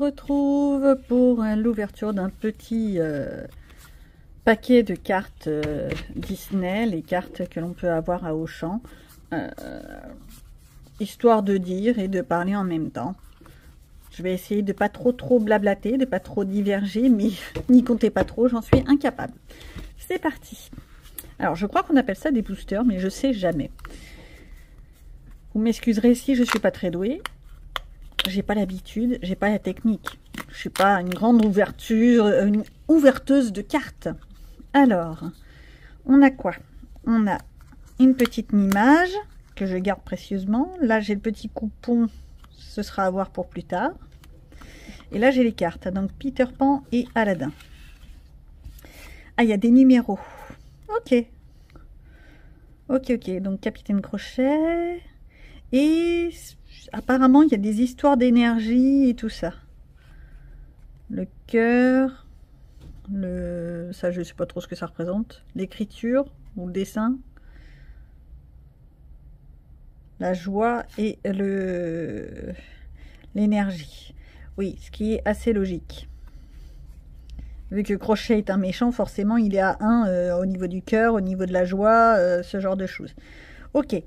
retrouve pour l'ouverture d'un petit paquet de cartes Disney, les cartes que l'on peut avoir à Auchan, histoire de dire et de parler en même temps. Je vais essayer de pas trop blablater, de pas trop diverger, mais n'y comptez pas trop, j'en suis incapable. C'est parti. Alors, je crois qu'on appelle ça des boosters, mais je sais jamais. Vous m'excuserez si je suis pas très douée. J'ai pas l'habitude, j'ai pas la technique. Je suis pas une grande une ouverteuse de cartes. Alors, on a quoi? On a une petite image que je garde précieusement. Là, j'ai le petit coupon, ce sera à voir pour plus tard. Et là, j'ai les cartes, donc Peter Pan et Aladdin. Ah, il y a des numéros. Ok. Ok, donc Capitaine Crochet. Et apparemment, il y a des histoires d'énergie et tout ça. Le cœur. Ça, je ne sais pas trop ce que ça représente. L'écriture ou le dessin. La joie et l'énergie. Oui, ce qui est assez logique. Vu que Crochet est un méchant, forcément, il est à 1 au niveau du cœur, au niveau de la joie, ce genre de choses. Ok.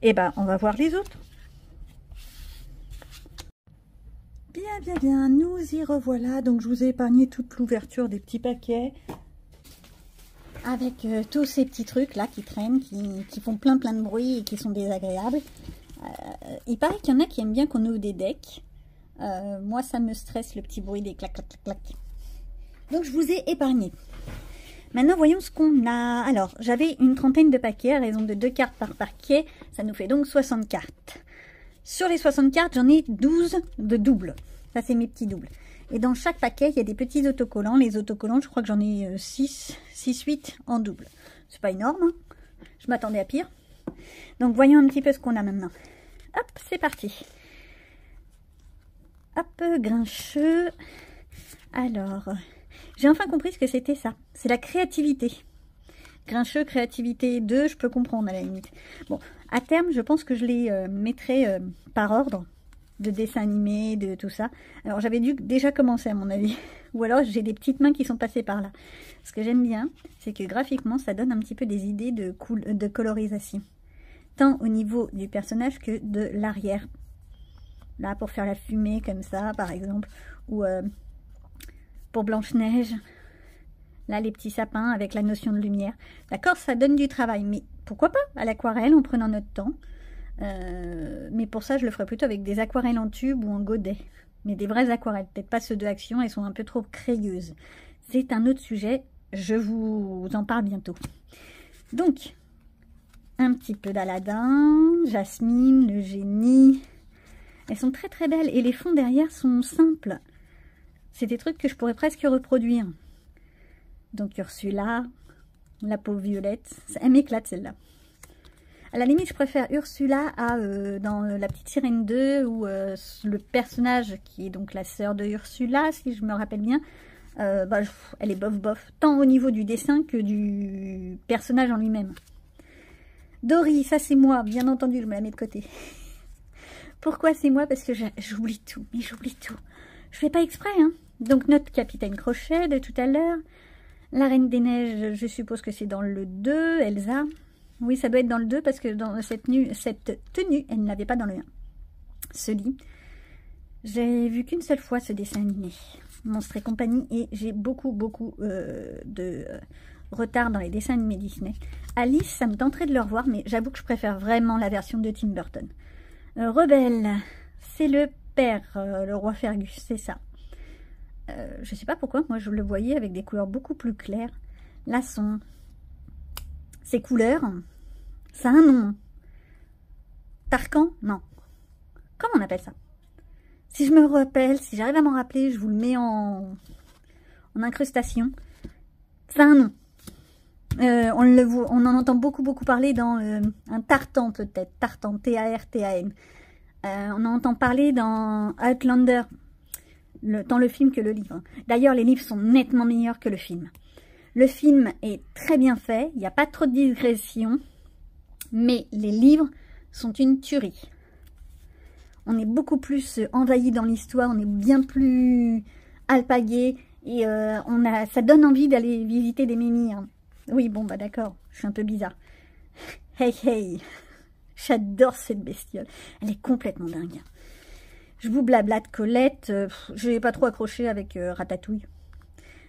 Eh ben, on va voir les autres. Bien, nous y revoilà. Donc, je vous ai épargné toute l'ouverture des petits paquets. Avec tous ces petits trucs là qui traînent, qui font plein de bruit et qui sont désagréables. Il paraît qu'il y en a qui aiment bien qu'on ouvre des decks. Moi, ça me stresse le petit bruit des clac, clac, clac, clac. Donc, je vous ai épargné. Maintenant, voyons ce qu'on a. Alors, j'avais une trentaine de paquets à raison de 2 cartes par paquet. Ça nous fait donc 60 cartes. Sur les 60 cartes, j'en ai 12 de doubles. Ça, c'est mes petits doubles. Et dans chaque paquet, il y a des petits autocollants. Les autocollants, je crois que j'en ai 6-8 en double. C'est pas énorme, hein. Je m'attendais à pire. Donc, voyons un petit peu ce qu'on a maintenant. Hop, c'est parti. Hop, Grincheux. Alors, j'ai enfin compris ce que c'était ça. C'est la créativité. Grincheux, créativité 2, je peux comprendre à la limite. Bon, à terme, je pense que je les mettrai par ordre de dessin animé, de tout ça. Alors, j'avais dû déjà commencer à mon avis. Ou alors, j'ai des petites mains qui sont passées par là. Ce que j'aime bien, c'est que graphiquement, ça donne un petit peu des idées de colorisation. Tant au niveau du personnage que de l'arrière. Là, pour faire la fumée comme ça, par exemple. Ou pour Blanche-Neige. Là, les petits sapins avec la notion de lumière. D'accord, ça donne du travail. Mais pourquoi pas à l'aquarelle en prenant notre temps. Mais pour ça, je le ferai plutôt avec des aquarelles en tube ou en godet. Mais des vraies aquarelles. Peut-être pas ceux de Action, elles sont un peu trop crayeuses. C'est un autre sujet. Je vous en parle bientôt. Donc, un petit peu d'Aladin, Jasmine, le génie. Elles sont très belles. Et les fonds derrière sont simples. C'est des trucs que je pourrais presque reproduire. Donc Ursula, la pauvre Violette, elle m'éclate celle-là. À la limite, je préfère Ursula dans La Petite Sirène 2, où le personnage qui est donc la sœur de Ursula, si je me rappelle bien, elle est bof, tant au niveau du dessin que du personnage en lui-même. Dory, ça c'est moi, bien entendu, je me la mets de côté. Pourquoi c'est moi? Parce que j'oublie tout, mais j'oublie tout. Je fais pas exprès, hein. Donc notre Capitaine Crochet de tout à l'heure. La Reine des Neiges, je suppose que c'est dans le 2, Elsa. Oui, ça doit être dans le 2 parce que dans cette tenue, elle ne l'avait pas dans le 1. Ce lit, j'ai vu qu'une seule fois ce dessin animé, Monstres et compagnie, et j'ai beaucoup de retard dans les dessins animés Disney. Alice, ça me tenterait de le revoir, mais j'avoue que je préfère vraiment la version de Tim Burton. Rebelle, c'est le père, le roi Fergus, c'est ça. Je sais pas pourquoi, moi je le voyais avec des couleurs beaucoup plus claires. Là, ces couleurs, ça a un nom. Tarkan? Non. Comment on appelle ça? Si je me rappelle, si j'arrive à m'en rappeler, je vous le mets en incrustation. Ça a un nom. On en entend beaucoup parler dans un tartan peut-être. Tartan, T-A-R-T-A-N. On en entend parler dans Outlander. Tant le film que le livre. D'ailleurs, les livres sont nettement meilleurs que le film. Le film est très bien fait, il n'y a pas trop de digression, mais les livres sont une tuerie. on est beaucoup plus envahi dans l'histoire, on est bien plus alpagué, et ça donne envie d'aller visiter des menhirs. Oui, bon, bah d'accord, je suis un peu bizarre. Hey, hey, j'adore cette bestiole, elle est complètement dingue. Je vous blablate Colette, je n'ai pas trop accroché avec Ratatouille.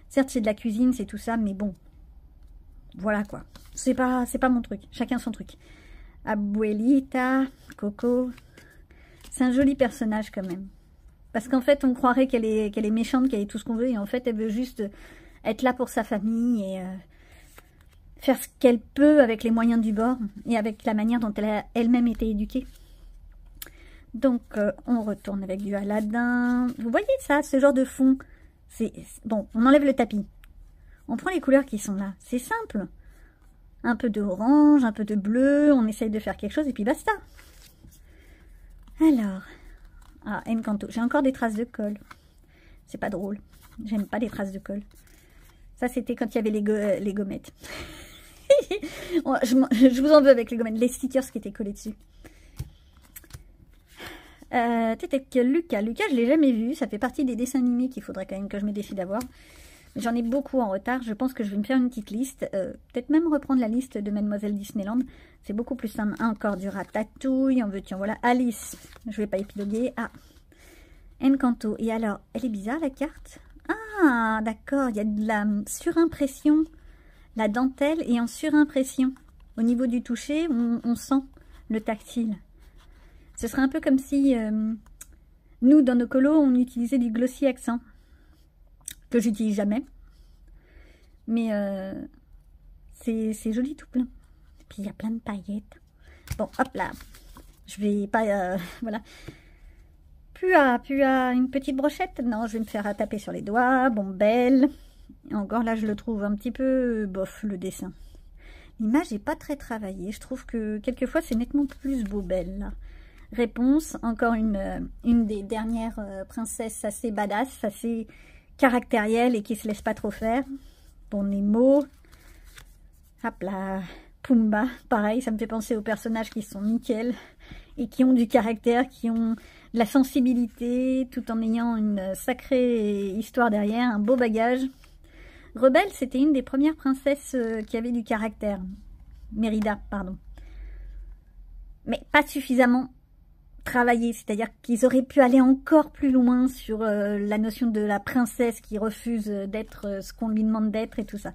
Certes, c'est de la cuisine, c'est tout ça, mais bon, voilà quoi. C'est pas mon truc, chacun son truc. Abuelita, Coco, c'est un joli personnage quand même. Parce qu'en fait, on croirait qu'elle est méchante, qu'elle est tout ce qu'on veut, et en fait, elle veut juste être là pour sa famille et faire ce qu'elle peut avec les moyens du bord et avec la manière dont elle a elle-même été éduquée. Donc, on retourne avec du Aladdin. Vous voyez ça, ce genre de fond? Bon, on enlève le tapis. On prend les couleurs qui sont là. C'est simple. Un peu d'orange, un peu de bleu. On essaye de faire quelque chose et puis basta. Alors. Ah, Encanto. J'ai encore des traces de colle. C'est pas drôle. J'aime pas les traces de colle. Ça, c'était quand il y avait les gommettes. Je vous en veux avec les gommettes. Les stickers qui étaient collés dessus. Lucas, je l'ai jamais vu, ça fait partie des dessins animés qu'il faudrait quand même que je me décide d'avoir. J'en ai beaucoup en retard, je pense que je vais me faire une petite liste, peut-être même reprendre la liste de Mademoiselle Disneyland, c'est beaucoup plus simple. Encore du Ratatouille, en veux-tu, voilà, Alice, je vais pas épiloguer, ah, Encanto, et alors, elle est bizarre la carte? Ah, d'accord, il y a de la surimpression, la dentelle est en surimpression, au niveau du toucher, on sent le tactile. Ce serait un peu comme si, nous, dans nos colos, on utilisait du glossy accent, que j'utilise jamais. Mais c'est joli tout plein. Et puis, il y a plein de paillettes. Bon, hop là. Je vais pas... voilà. Plus à une petite brochette. Non, je vais me faire taper sur les doigts. Bon, belle. Et encore là, je le trouve un petit peu bof, le dessin. L'image n'est pas très travaillée. Je trouve que, quelquefois, c'est nettement plus beau, belle, là. Réponse, encore une des dernières princesses assez badass, assez caractérielle et qui se laisse pas trop faire. Bon, Nemo, hop là, Pumba, pareil, ça me fait penser aux personnages qui sont nickel et qui ont du caractère, qui ont de la sensibilité, tout en ayant une sacrée histoire derrière, un beau bagage. Rebelle, c'était une des premières princesses qui avait du caractère. Mérida, pardon. Mais pas suffisamment travailler, c'est-à-dire qu'ils auraient pu aller encore plus loin sur la notion de la princesse qui refuse d'être ce qu'on lui demande d'être et tout ça.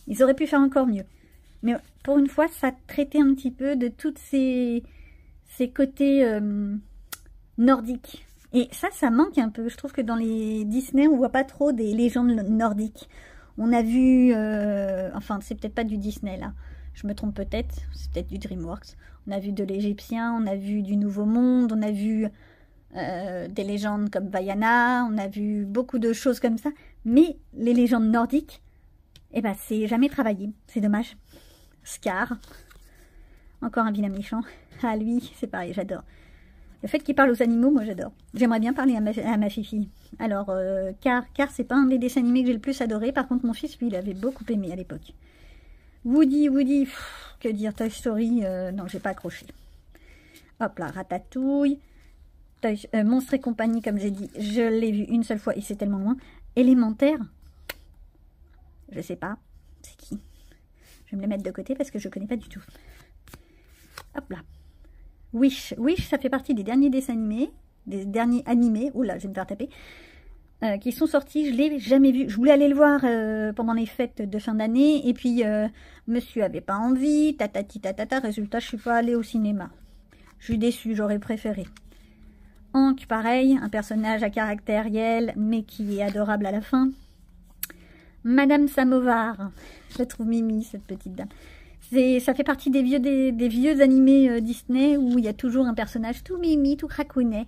Ils auraient pu faire encore mieux. Mais pour une fois, ça traitait un petit peu de tous ces côtés nordiques. Et ça manque un peu. Je trouve que dans les Disney, on voit pas trop des légendes nordiques. On a vu, enfin, c'est peut-être pas du Disney là. Je me trompe peut-être, c'est peut-être du DreamWorks. On a vu de l'Égyptien, on a vu du Nouveau Monde, on a vu des légendes comme Vaiana, on a vu beaucoup de choses comme ça. Mais les légendes nordiques, eh ben, c'est jamais travaillé. C'est dommage. Scar, encore un vilain méchant. Ah, lui, c'est pareil, j'adore. Le fait qu'il parle aux animaux, moi j'adore. J'aimerais bien parler à ma fifi. Alors, Car c'est pas un des dessins animés que j'ai le plus adoré. Par contre, mon fils, lui, il avait beaucoup aimé à l'époque. Woody, pff, que dire, Toy Story, non, j'ai pas accroché. Hop là, Ratatouille, Monstres et compagnie, comme j'ai dit, je l'ai vu une seule fois et c'est tellement loin. Élémentaire, je sais pas, c'est qui? Je vais me les mettre de côté parce que je connais pas du tout. Hop là. Wish, ça fait partie des derniers dessins animés, des derniers animés, oula, je vais me faire taper, qui sont sortis, je l'ai jamais vu. Je voulais aller le voir pendant les fêtes de fin d'année, et puis monsieur avait pas envie, tatati tatata, résultat, je suis pas allée au cinéma. Je suis déçue, j'aurais préféré. Hank, pareil, un personnage à caractère réel, mais qui est adorable à la fin. Madame Samovar, je la trouve mimi, cette petite dame. Ça fait partie des vieux animés Disney où il y a toujours un personnage tout mimi, tout cracounet.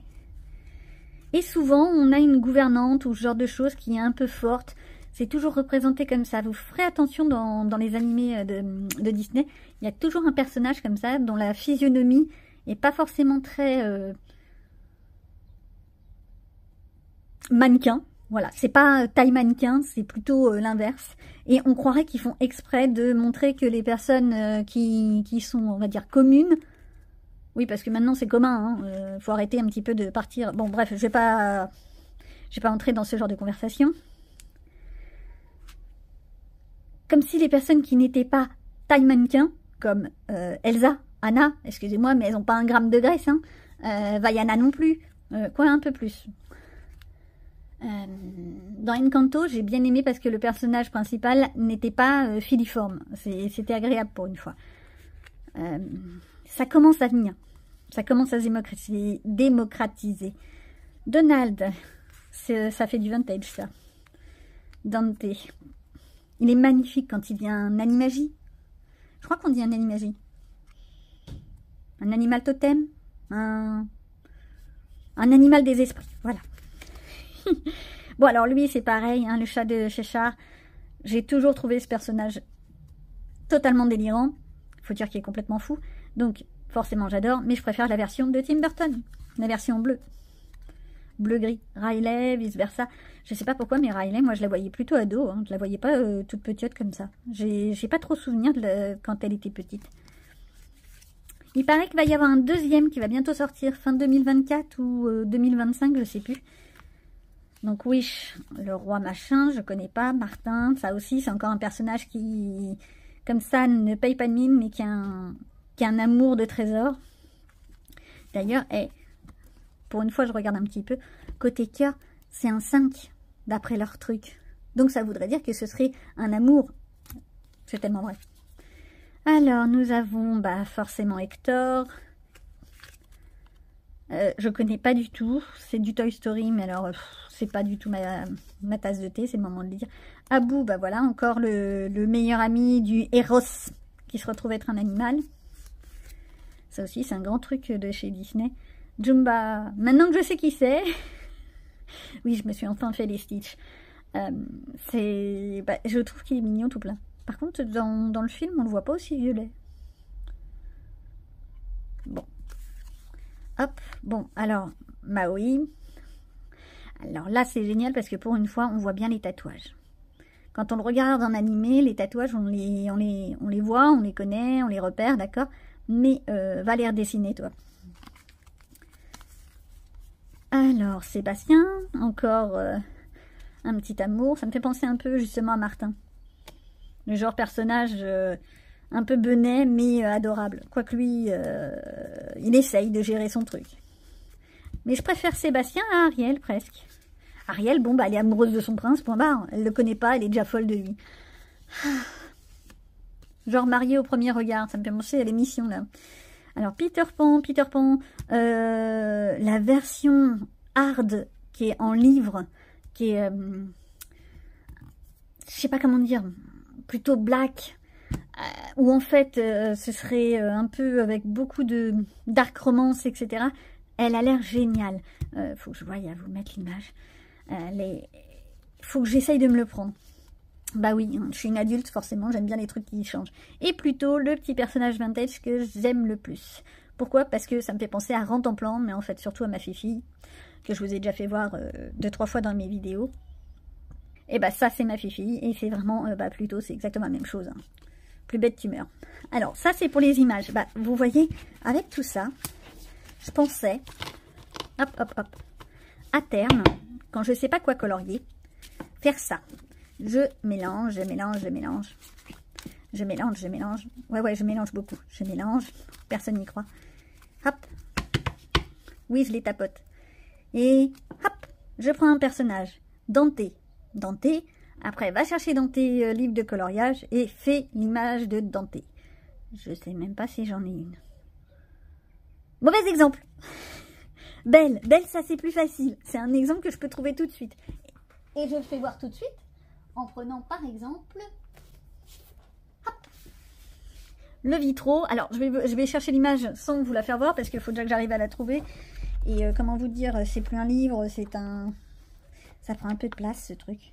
Et souvent, on a une gouvernante ou ce genre de choses qui est un peu forte. C'est toujours représenté comme ça. Vous ferez attention dans les animés de Disney. Il y a toujours un personnage comme ça dont la physionomie n'est pas forcément très mannequin. Voilà, c'est pas taille mannequin, c'est plutôt l'inverse. Et on croirait qu'ils font exprès de montrer que les personnes qui sont, on va dire, communes, Oui, parce que maintenant c'est commun, hein. Faut arrêter un petit peu de partir. Bon, bref, je vais pas entrer dans ce genre de conversation. Comme si les personnes qui n'étaient pas taille mannequin, comme Elsa, Anna, excusez-moi, mais elles n'ont pas un gramme de graisse, hein. Vaiana non plus, quoi, un peu plus. Dans Encanto, j'ai bien aimé parce que le personnage principal n'était pas filiforme. C'était agréable pour une fois. Ça commence à venir. Ça commence à se démocratiser. Donald, ça fait du vintage, ça. Dante. Il est magnifique quand il vient en animagie. Je crois qu'on dit un animagie. Un animal totem. Un animal des esprits. Voilà. Bon, alors lui, c'est pareil, hein, le chat de Cheshire. J'ai toujours trouvé ce personnage totalement délirant. Faut dire qu'il est complètement fou. Donc, forcément, j'adore. Mais je préfère la version de Tim Burton. La version bleue. Bleu-gris. Riley, vice-versa. Je sais pas pourquoi, mais Riley, moi, je la voyais plutôt ado. Hein. Je la voyais pas toute petite comme ça. J'ai pas trop souvenir quand elle était petite. Il paraît qu'il va y avoir un deuxième qui va bientôt sortir. Fin 2024 ou 2025, je sais plus. Donc Wish, le roi machin, je connais pas. Martin, ça aussi, c'est encore un personnage qui, comme ça, ne paye pas de mine, mais qui a un amour de trésor. D'ailleurs, pour une fois, je regarde un petit peu. Côté cœur, c'est un 5, d'après leur truc. Donc ça voudrait dire que ce serait un amour. C'est tellement vrai. Alors, nous avons forcément Hector. Je connais pas du tout. C'est du Toy Story, mais alors c'est pas du tout ma tasse de thé, c'est le moment de le dire. Abu, voilà, encore le meilleur ami du Eros qui se retrouve être un animal. Ça aussi, c'est un grand truc de chez Disney. Jumba, maintenant que je sais qui c'est, oui, je me suis enfin fait les Stitch. Je trouve qu'il est mignon tout plein. Par contre, dans le film, on le voit pas aussi violet. Bon. Hop, bon, alors, Maui. Alors là, c'est génial parce que pour une fois, on voit bien les tatouages. Quand on le regarde en animé, les tatouages, on les voit, on les connaît, on les repère, d'accord? Mais va les redessiner, toi. Alors, Sébastien, encore un petit amour. Ça me fait penser un peu justement à Martin. Le genre personnage un peu benet, mais adorable. Quoique lui, il essaye de gérer son truc. Mais je préfère Sébastien à Ariel, presque. Ariel, bon, elle est amoureuse de son prince, point barre. Elle le connaît pas, elle est déjà folle de lui. Genre mariée au premier regard, ça me fait penser à l'émission, là. Alors, Peter Pan, la version hard, qui est en livre, qui est... je sais pas comment dire, plutôt black, où en fait, ce serait un peu avec beaucoup de dark romance, etc. Elle a l'air géniale. Faut que je voie à vous mettre l'image. Faut que j'essaye de me le prendre. Bah oui, je suis une adulte, forcément, j'aime bien les trucs qui changent. Et plutôt le petit personnage vintage que j'aime le plus. Pourquoi? Parce que ça me fait penser à Rantanplan, mais en fait surtout à ma Fifi, que je vous ai déjà fait voir 2-3 fois dans mes vidéos. Et bah ça c'est ma Fifi, et c'est vraiment, plutôt, c'est exactement la même chose. Hein. Plus bête tu meurs. Alors ça c'est pour les images. Bah vous voyez, avec tout ça, je pensais, hop, à terme, quand je sais pas quoi colorier, faire ça. Je mélange. Ouais, je mélange beaucoup. Je mélange. Personne n'y croit. Hop. Oui, je les tapote. Et hop, je prends un personnage. Dante. Après, va chercher dans tes livres de coloriage et fais l'image de Dante. Je sais même pas si j'en ai une. Mauvais exemple. Belle, ça c'est plus facile. C'est un exemple que je peux trouver tout de suite. Et je le fais voir tout de suite. En prenant par exemple hop, le Vitro. Alors je vais chercher l'image sans vous la faire voir parce qu'il faut déjà que j'arrive à la trouver. Et comment vous dire, c'est plus un livre, c'est un... Ça prend un peu de place ce truc.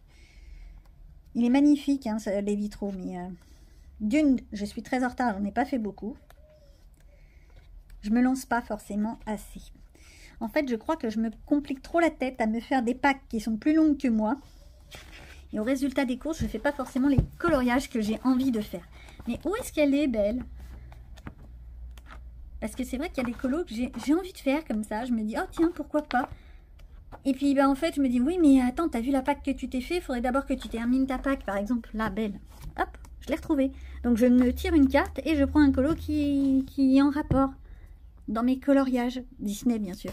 Il est magnifique hein, les vitraux, mais d'une, je suis très en retard, j'en ai pas fait beaucoup. Je me lance pas forcément assez. En fait, je crois que je me complique trop la tête à me faire des packs qui sont plus longues que moi. Et au résultat des courses, je ne fais pas forcément les coloriages que j'ai envie de faire. Mais où est-ce qu'elle est, belle? Parce que c'est vrai qu'il y a des colos que j'ai envie de faire comme ça. Je me dis, oh tiens, pourquoi pas. Et puis en fait, je me dis, oui, mais attends, t'as vu la pack que tu t'es fait? Il faudrait d'abord que tu termines ta pack, par exemple. Là, belle. Hop, je l'ai retrouvée. Donc je me tire une carte et je prends un colo qui est en rapport dans mes coloriages. Disney, bien sûr.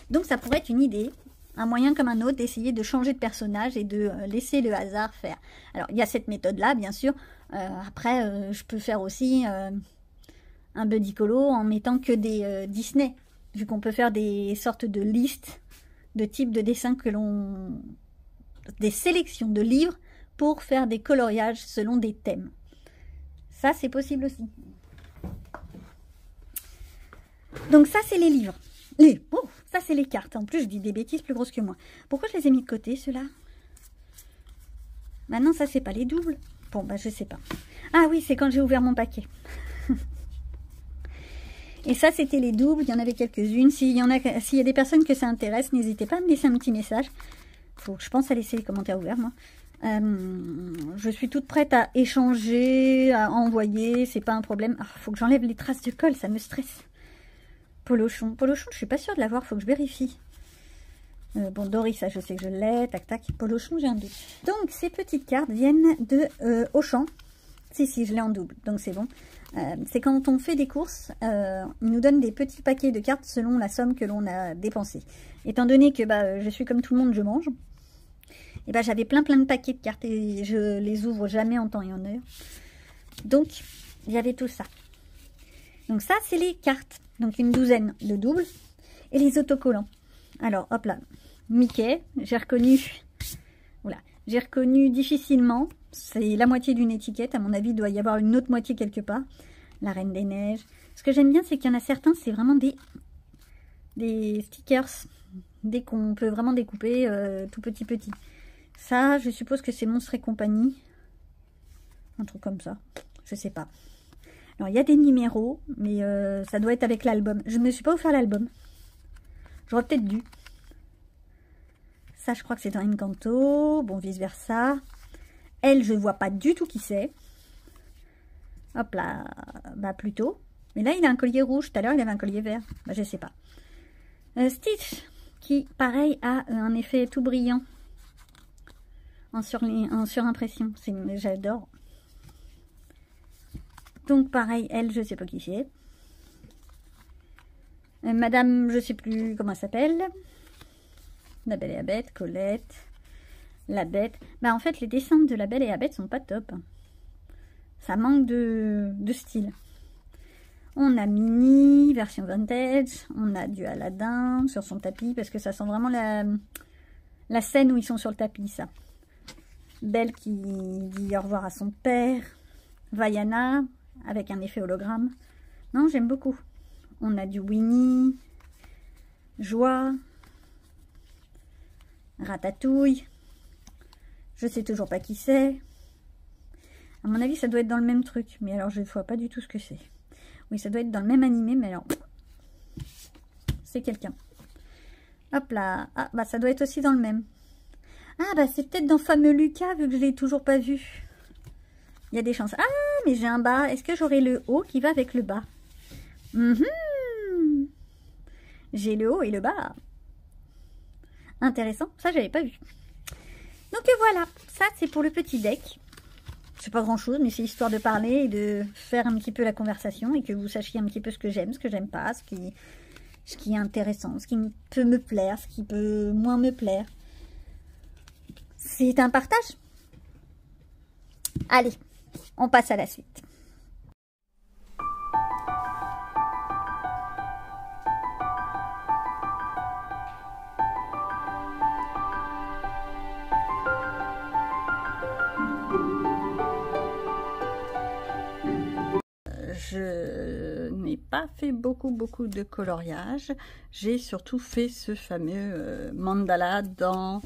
Donc ça pourrait être une idée. Un moyen comme un autre d'essayer de changer de personnage et de laisser le hasard faire. Alors, il y a cette méthode-là, bien sûr. Après, je peux faire aussi un buddy colo en mettant que des Disney. Vu qu'on peut faire des sortes de listes de types de dessins que l'on... des sélections de livres pour faire des coloriages selon des thèmes. Ça, c'est possible aussi. Donc ça, c'est les livres. Oh, ça, c'est les cartes. En plus, je dis des bêtises plus grosses que moi. Pourquoi je les ai mis de côté, ceux-là? Maintenant, ça, c'est pas les doubles. Bon, bah, je sais pas. Ah oui, c'est quand j'ai ouvert mon paquet. Et ça, c'était les doubles. Il y en avait quelques-unes. S'il y a des personnes que ça intéresse, n'hésitez pas à me laisser un petit message. Faut que je pense à laisser les commentaires ouverts, moi. Je suis toute prête à échanger, à envoyer. C'est pas un problème. Ah, faut que j'enlève les traces de colle, ça me stresse. Polochon. Polochon, je suis pas sûre de l'avoir, faut que je vérifie. Bon, Doris, ça je sais que je l'ai. Tac, tac. Polochon, j'ai un doute. Donc, ces petites cartes viennent de Auchan. Si, je l'ai en double, donc c'est bon. C'est quand on fait des courses, ils nous donnent des petits paquets de cartes selon la somme que l'on a dépensée. Étant donné que je suis comme tout le monde, je mange, et j'avais plein de paquets de cartes et je les ouvre jamais en temps et en heure. Donc, il y avait tout ça. Donc ça, c'est les cartes. Donc une douzaine de doubles. Et les autocollants. Alors, hop là. Mickey, j'ai reconnu... Voilà. J'ai reconnu difficilement. C'est la moitié d'une étiquette. À mon avis, il doit y avoir une autre moitié quelque part. La Reine des Neiges. Ce que j'aime bien, c'est qu'il y en a certains, c'est vraiment des stickers. Dès qu'on peut vraiment découper tout petit. Ça, je suppose que c'est Monstres et compagnie. Un truc comme ça. Je sais pas. Alors, il y a des numéros, mais ça doit être avec l'album. Je ne me suis pas offert l'album. J'aurais peut-être dû. Ça, je crois que c'est dans Encanto. Bon, vice-versa. Elle, je ne vois pas du tout qui c'est. Hop là. Plutôt. Mais là, il a un collier rouge. Tout à l'heure, il avait un collier vert. Je ne sais pas. Stitch, qui, pareil, a un effet tout brillant. En surimpression. J'adore. Donc, pareil, elle, je ne sais pas qui c'est. Madame, je ne sais plus comment elle s'appelle. La Belle et la Bête, Colette. La Bête. En fait, les dessins de La Belle et la Bête sont pas top. Ça manque de style. On a Minnie, version vintage. On a du Aladdin sur son tapis, parce que ça sent vraiment la scène où ils sont sur le tapis, ça. Belle qui dit au revoir à son père. Vaiana, avec un effet hologramme. Non, j'aime beaucoup. On a du Winnie. Joie. Ratatouille. Je sais toujours pas qui c'est. À mon avis, ça doit être dans le même truc. Mais alors, je ne vois pas du tout ce que c'est. Oui, ça doit être dans le même animé, mais alors... C'est quelqu'un. Hop là. Ah, ça doit être aussi dans le même. Ah, c'est peut-être dans Fameux Lucas, vu que je l'ai toujours pas vu. Il y a des chances. Ah, mais j'ai un bas. Est-ce que j'aurai le haut qui va avec le bas? J'ai le haut et le bas. Intéressant. Ça, j'avais pas vu. Donc voilà. Ça, c'est pour le petit deck. C'est pas grand-chose, mais c'est histoire de parler et de faire un petit peu la conversation et que vous sachiez un petit peu ce que j'aime pas, ce qui est intéressant, ce qui peut me plaire, ce qui peut moins me plaire. C'est un partage. Allez, on passe à la suite. Je n'ai pas fait beaucoup de coloriage. J'ai surtout fait ce fameux mandala dans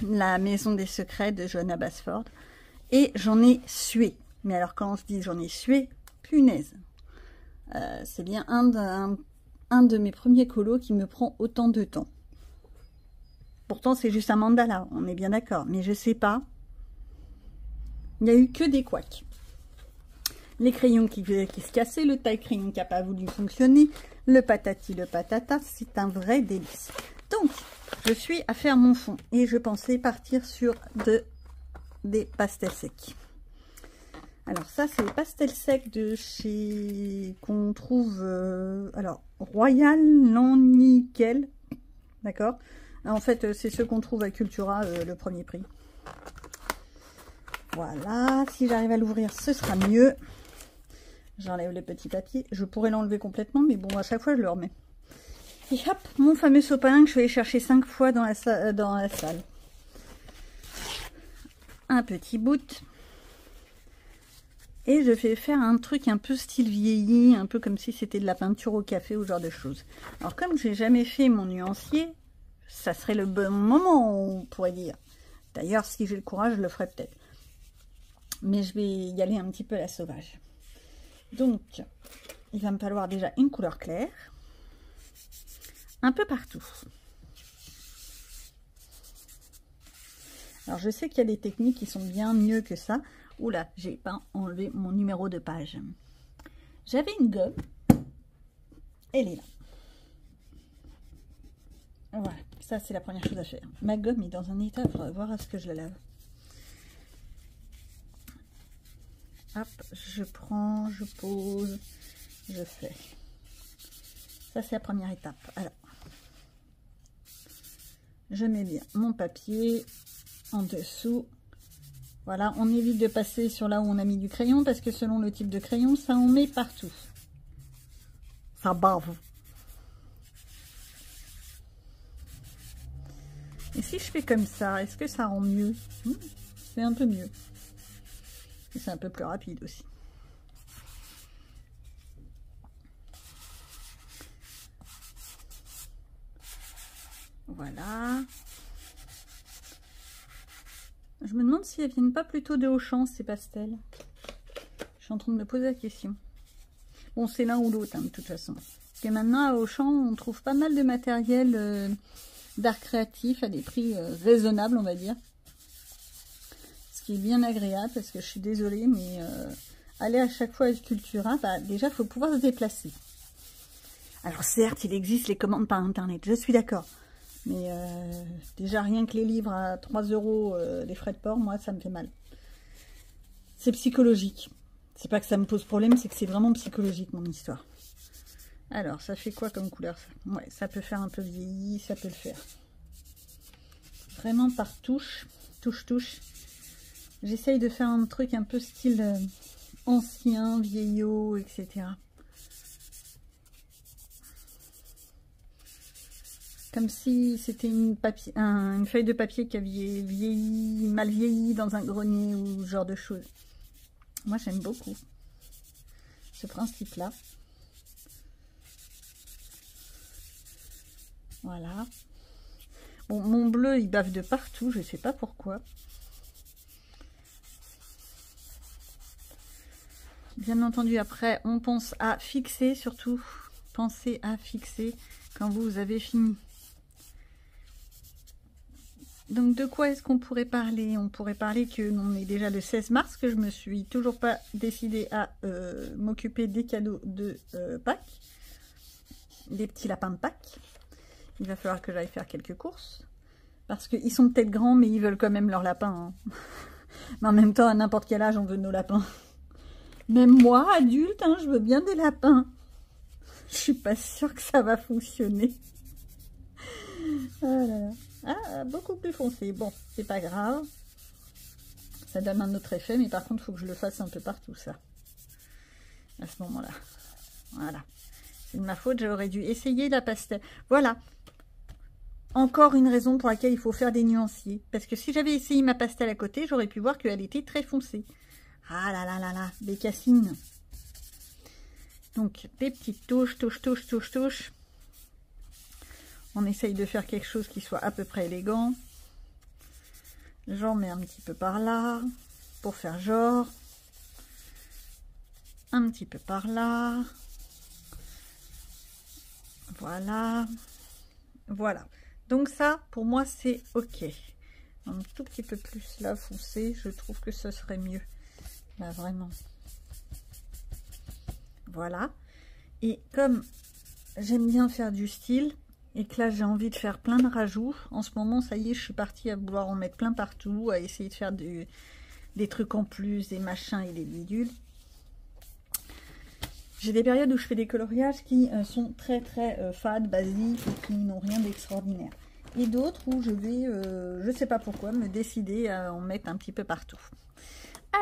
La Maison des Secrets de Johanna Basford. Et j'en ai sué. Mais alors quand on se dit j'en ai sué, punaise. C'est bien un de mes premiers colos qui me prend autant de temps. Pourtant c'est juste un mandala, on est bien d'accord. Mais je sais pas. Il n'y a eu que des couacs. les crayons qui se cassaient, le taille-crayon qui n'a pas voulu fonctionner, le patati, le patata, c'est un vrai délice. Donc, je suis à faire mon fond et je pensais partir sur des pastels secs. Alors ça, c'est les pastels secs de chez... qu'on trouve... alors, Royal Nickel, d'accord. En fait, c'est ceux qu'on trouve à Cultura, le premier prix. Voilà, si j'arrive à l'ouvrir, ce sera mieux. J'enlève le petit papier. Je pourrais l'enlever complètement, mais bon, à chaque fois, je le remets. Et hop, mon fameux sopalin que je vais aller chercher 5 fois dans la salle. Un petit bout. Et je vais faire un truc un peu style vieilli, un peu comme si c'était de la peinture au café ou genre de choses. Alors, comme j'ai jamais fait mon nuancier, ça serait le bon moment, on pourrait dire. D'ailleurs, si j'ai le courage, je le ferai peut-être. Mais je vais y aller un petit peu à la sauvage. Donc, il va me falloir déjà une couleur claire. Un peu partout. Alors, je sais qu'il y a des techniques qui sont bien mieux que ça. Oula, j'ai pas enlevé mon numéro de page. J'avais une gomme. Elle est là. Voilà, ça c'est la première chose à faire. Ma gomme est dans un état, il faudra voir à ce que je la lave. Hop, je prends, je pose, je fais. Ça, c'est la première étape. Alors, je mets bien mon papier en dessous. Voilà, on évite de passer sur là où on a mis du crayon parce que selon le type de crayon, ça on met partout. Ça bave. Et si je fais comme ça, est-ce que ça rend mieux? C'est un peu mieux. C'est un peu plus rapide aussi. Voilà. Je me demande si elles viennent pas plutôt de Auchan, ces pastels. Je suis en train de me poser la question. Bon, c'est l'un ou l'autre, hein, de toute façon. Parce que maintenant, à Auchan, on trouve pas mal de matériel d'art créatif à des prix raisonnables, on va dire. Ce qui est bien agréable, parce que je suis désolée, mais aller à chaque fois à Cultura, bah, déjà, il faut pouvoir se déplacer. Alors certes, il existe les commandes par Internet, je suis d'accord. Mais déjà, rien que les livres à 3 €, les frais de port, moi, ça me fait mal. C'est psychologique. C'est pas que ça me pose problème, c'est que c'est vraiment psychologique, mon histoire. Alors, ça fait quoi comme couleur, ça? Ouais, ça peut faire un peu vieilli, ça peut le faire. Vraiment par touche, touche. J'essaye de faire un truc un peu style ancien, vieillot, etc. Comme si c'était une feuille de papier qui avait vieilli, mal vieilli dans un grenier ou ce genre de choses. Moi, j'aime beaucoup ce principe-là. Voilà. Bon, mon bleu, il bave de partout, je ne sais pas pourquoi. Bien entendu, après, on pense à fixer, surtout. Pensez à fixer quand vous avez fini. Donc, de quoi est-ce qu'on pourrait parler? On pourrait parler que on est déjà le 16 mars, que je me suis toujours pas décidée à m'occuper des cadeaux de Pâques. Des petits lapins de Pâques. Il va falloir que j'aille faire quelques courses. Parce qu'ils sont peut-être grands, mais ils veulent quand même leurs lapins. Hein. Mais en même temps, à n'importe quel âge, on veut nos lapins. Même moi, adulte, hein, je veux bien des lapins. Je suis pas sûre que ça va fonctionner. Ah là là. Ah, beaucoup plus foncé. Bon, c'est pas grave. Ça donne un autre effet, mais par contre, il faut que je le fasse un peu partout, ça. À ce moment-là. Voilà. C'est de ma faute, j'aurais dû essayer la pastel. Voilà. Encore une raison pour laquelle il faut faire des nuanciers. Parce que si j'avais essayé ma pastel à côté, j'aurais pu voir qu'elle était très foncée. Ah là là là là, des cassines. Donc, des petites touches. On essaye de faire quelque chose qui soit à peu près élégant. J'en mets un petit peu par là, pour faire genre. Un petit peu par là. Voilà. Voilà. Donc ça, pour moi, c'est ok. Un tout petit peu plus là, foncé, je trouve que ce serait mieux. Là, vraiment. Voilà. Et comme j'aime bien faire du style, et que là j'ai envie de faire plein de rajouts, en ce moment, ça y est, je suis partie à vouloir en mettre plein partout, à essayer de faire des trucs en plus, des machins et des bidules. J'ai des périodes où je fais des coloriages qui sont très fades, basiques, et qui n'ont rien d'extraordinaire. Et d'autres où je vais, je sais pas pourquoi, me décider à en mettre un petit peu partout.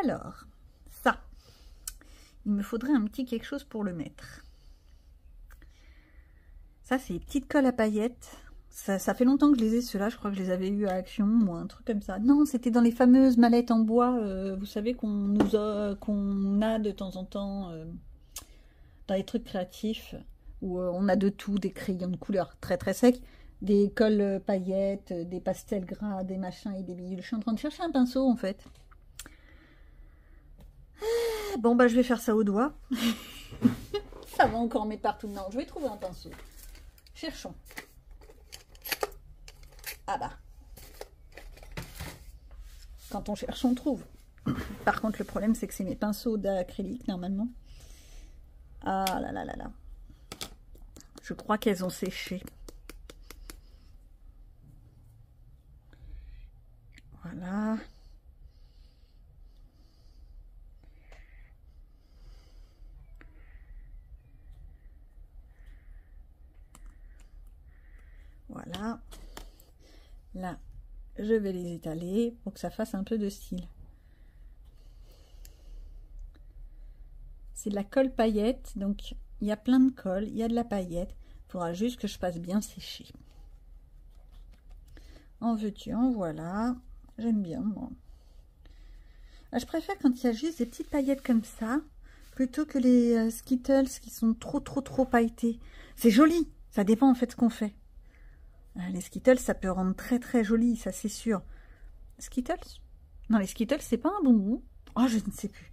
Alors, ça, il me faudrait un petit quelque chose pour le mettre. Ça, c'est les petites colles à paillettes. Ça fait longtemps que je les ai, ceux-là. Je crois que je les avais eu à Action ou un truc comme ça. Non, c'était dans les fameuses mallettes en bois, vous savez, qu'on a de temps en temps dans les trucs créatifs, où on a de tout, des crayons de couleur très secs, des colles paillettes, des pastels gras, des machins et des bidules. Je suis en train de chercher un pinceau, en fait. Bon, bah, je vais faire ça au doigt. Ça va encore mettre partout. Non, je vais trouver un pinceau. Cherchons. Ah bah. Quand on cherche, on trouve. Par contre, le problème, c'est que c'est mes pinceaux d'acrylique, normalement. Ah là là là là. Je crois qu'elles ont séché. Voilà. Voilà. Là, je vais les étaler pour que ça fasse un peu de style. C'est de la colle paillette, donc il y a plein de colle, il y a de la paillette. Il faudra juste que je fasse bien sécher. En veux-tu, en voilà. J'aime bien, moi. Je préfère quand il y a juste des petites paillettes comme ça, plutôt que les Skittles qui sont trop pailletés. C'est joli, ça dépend en fait ce qu'on fait. Les Skittles, ça peut rendre très joli, ça c'est sûr. Skittles? Non, les Skittles, c'est pas un bonbon. Oh, je ne sais plus.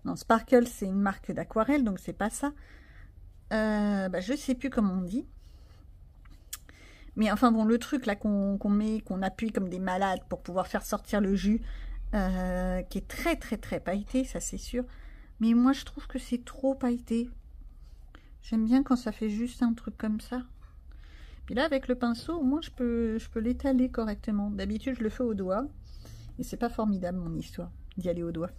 Non, Sparkle, c'est une marque d'aquarelle, donc c'est pas ça. Bah, je sais plus comment on dit. Mais enfin bon, le truc là qu'on met, qu'on appuie comme des malades pour pouvoir faire sortir le jus, qui est très pailleté, ça c'est sûr. Mais moi je trouve que c'est trop pailleté. J'aime bien quand ça fait juste un truc comme ça. Puis là avec le pinceau, au moins je peux l'étaler correctement. D'habitude je le fais au doigt. Et c'est pas formidable mon histoire d'y aller au doigt.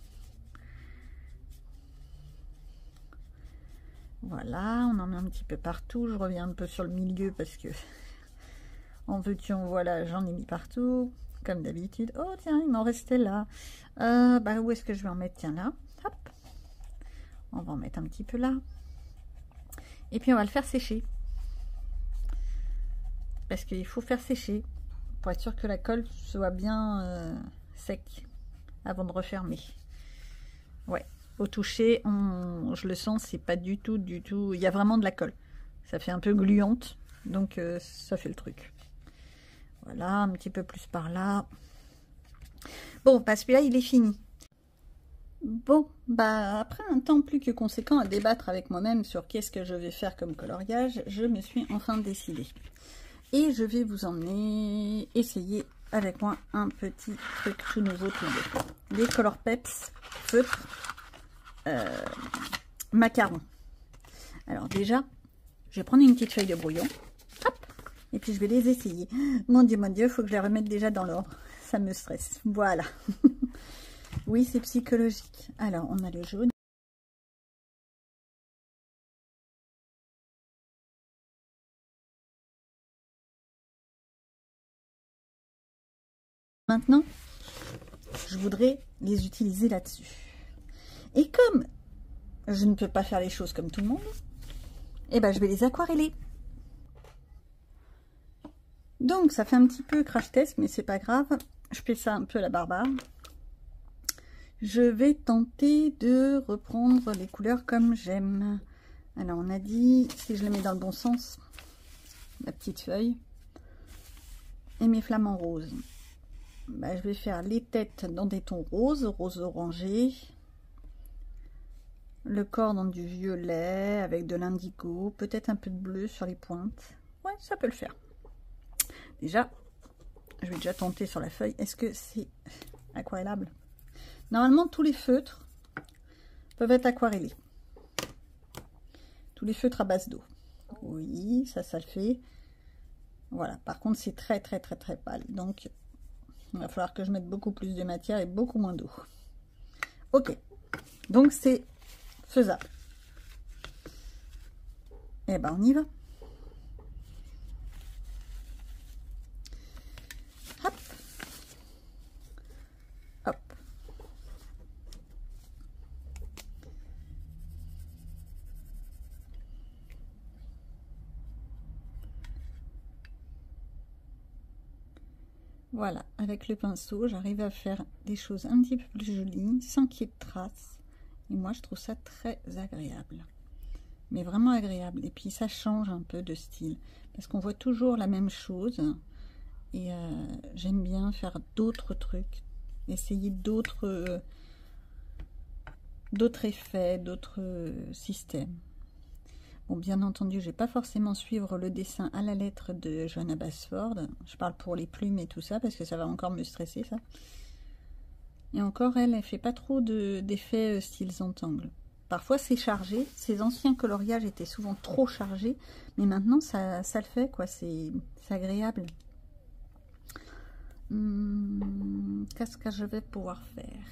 Voilà, on en met un petit peu partout. Je reviens un peu sur le milieu parce que en veux-tu, en voilà, j'en ai mis partout, comme d'habitude. Oh tiens, il m'en restait là. Bah, où est-ce que je vais en mettre? Tiens, là. Hop. On va en mettre un petit peu là. Et puis on va le faire sécher. Parce qu'il faut faire sécher pour être sûr que la colle soit bien sec avant de refermer. Ouais, au toucher, je le sens, c'est pas du tout. Il y a vraiment de la colle. Ça fait un peu gluante, donc ça fait le truc. Voilà, un petit peu plus par là. Bon, bah celui-là, il est fini. Bon, bah après un temps plus que conséquent à débattre avec moi-même sur qu'est-ce que je vais faire comme coloriage, je me suis enfin décidée. Et je vais vous emmener essayer avec moi un petit truc tout nouveau, tout nouveau. Les Color Peps feutres macarons. Alors déjà, je vais prendre une petite feuille de brouillon. Hop, et puis je vais les essayer. Mon Dieu, il faut que je les remette déjà dans l'ordre. Ça me stresse. Voilà. Oui, c'est psychologique. Alors, on a le jaune. Maintenant, je voudrais les utiliser là-dessus. Et comme je ne peux pas faire les choses comme tout le monde, eh ben, je vais les aquareller. Donc, ça fait un petit peu crash test, mais c'est pas grave. Je fais ça un peu à la barbare. Je vais tenter de reprendre les couleurs comme j'aime. Alors, on a dit, si je les mets dans le bon sens, la petite feuille et mes flamants roses. Bah, je vais faire les têtes dans des tons roses, rose orangé. Le corps dans du violet avec de l'indigo, peut-être un peu de bleu sur les pointes. Ouais, ça peut le faire. Déjà, je vais déjà tenter sur la feuille. Est-ce que c'est aquarellable? Normalement, tous les feutres peuvent être aquarellés. Tous les feutres à base d'eau. Oui, ça le fait. Voilà, par contre, c'est très pâle. Donc, il va falloir que je mette beaucoup plus de matière et beaucoup moins d'eau. Ok, donc c'est faisable. Eh ben, on y va. Hop. Hop. Voilà, avec le pinceau, j'arrive à faire des choses un petit peu plus jolies, sans qu'il y ait de traces. Et moi, je trouve ça très agréable. Mais vraiment agréable. Et puis, ça change un peu de style. Parce qu'on voit toujours la même chose. Et j'aime bien faire d'autres trucs. Essayer d'autres effets, d'autres systèmes. Bon, bien entendu, je vais pas forcément suivre le dessin à la lettre de Johanna Basford. Je parle pour les plumes et tout ça, parce que ça va encore me stresser, ça. Et encore, elle fait pas trop d'effets style Zentangle. Parfois, c'est chargé. Ces anciens coloriages étaient souvent trop chargés, mais maintenant, ça le fait, quoi. C'est agréable. Qu'est-ce que je vais pouvoir faire?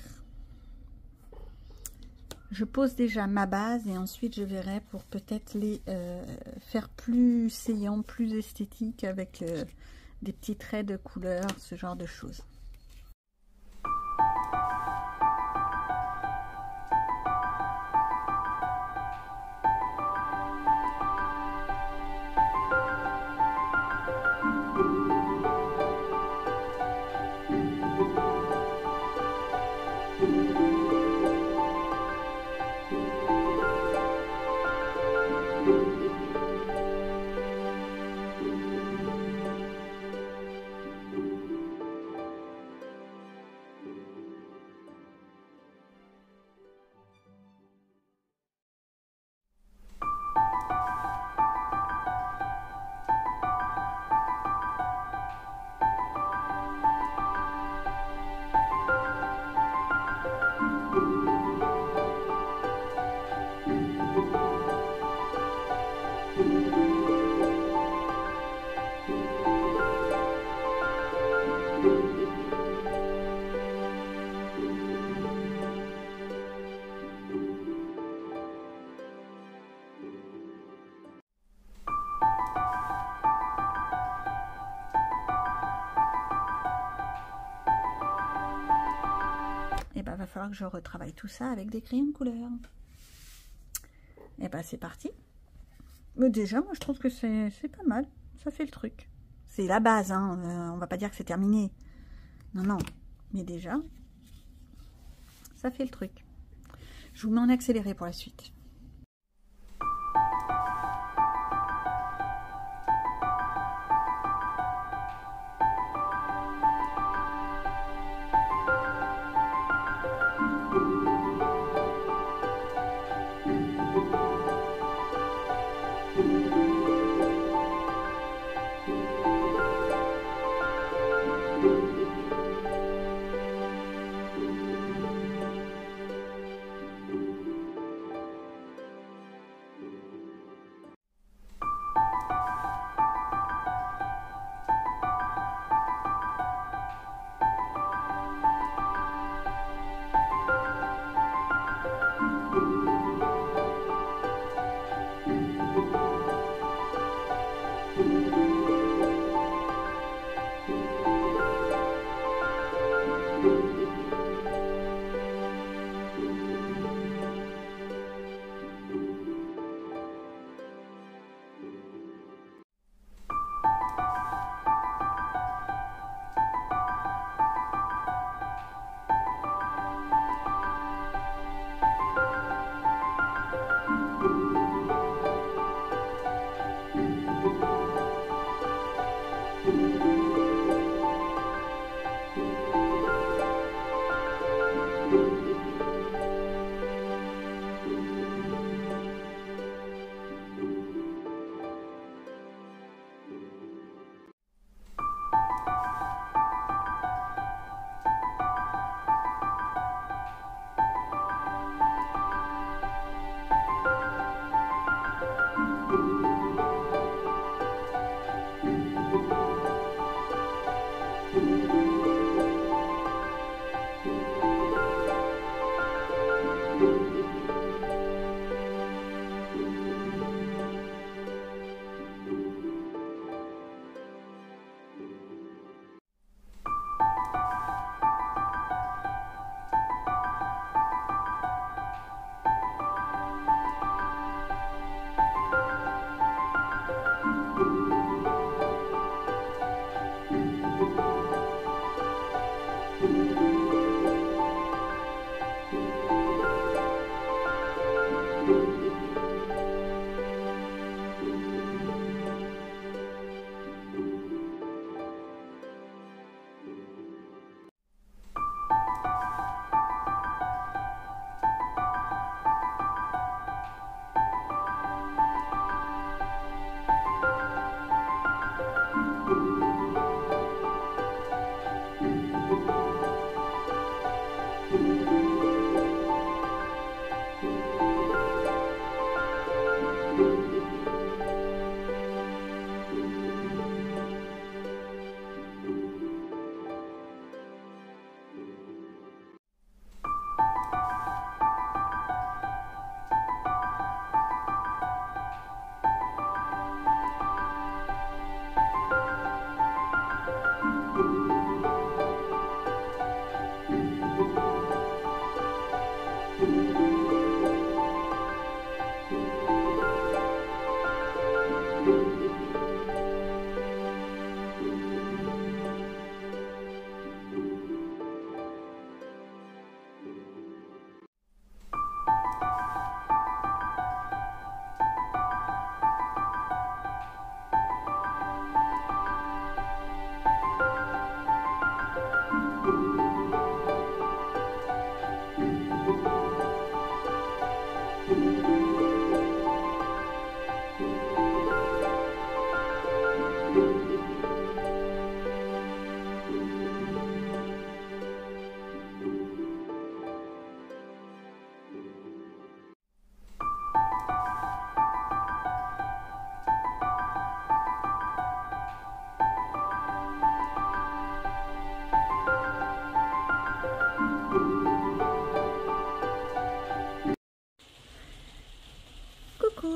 Je pose déjà ma base et ensuite je verrai pour peut-être les faire plus saillants, plus esthétiques avec des petits traits de couleur, ce genre de choses. Et ben, va falloir que je retravaille tout ça avec des crayons de couleur. Et ben, c'est parti. Mais déjà, moi, je trouve que c'est pas mal. Ça fait le truc. C'est la base, hein. On va pas dire que c'est terminé. Non, non. Mais déjà, ça fait le truc. Je vous mets en accéléré pour la suite.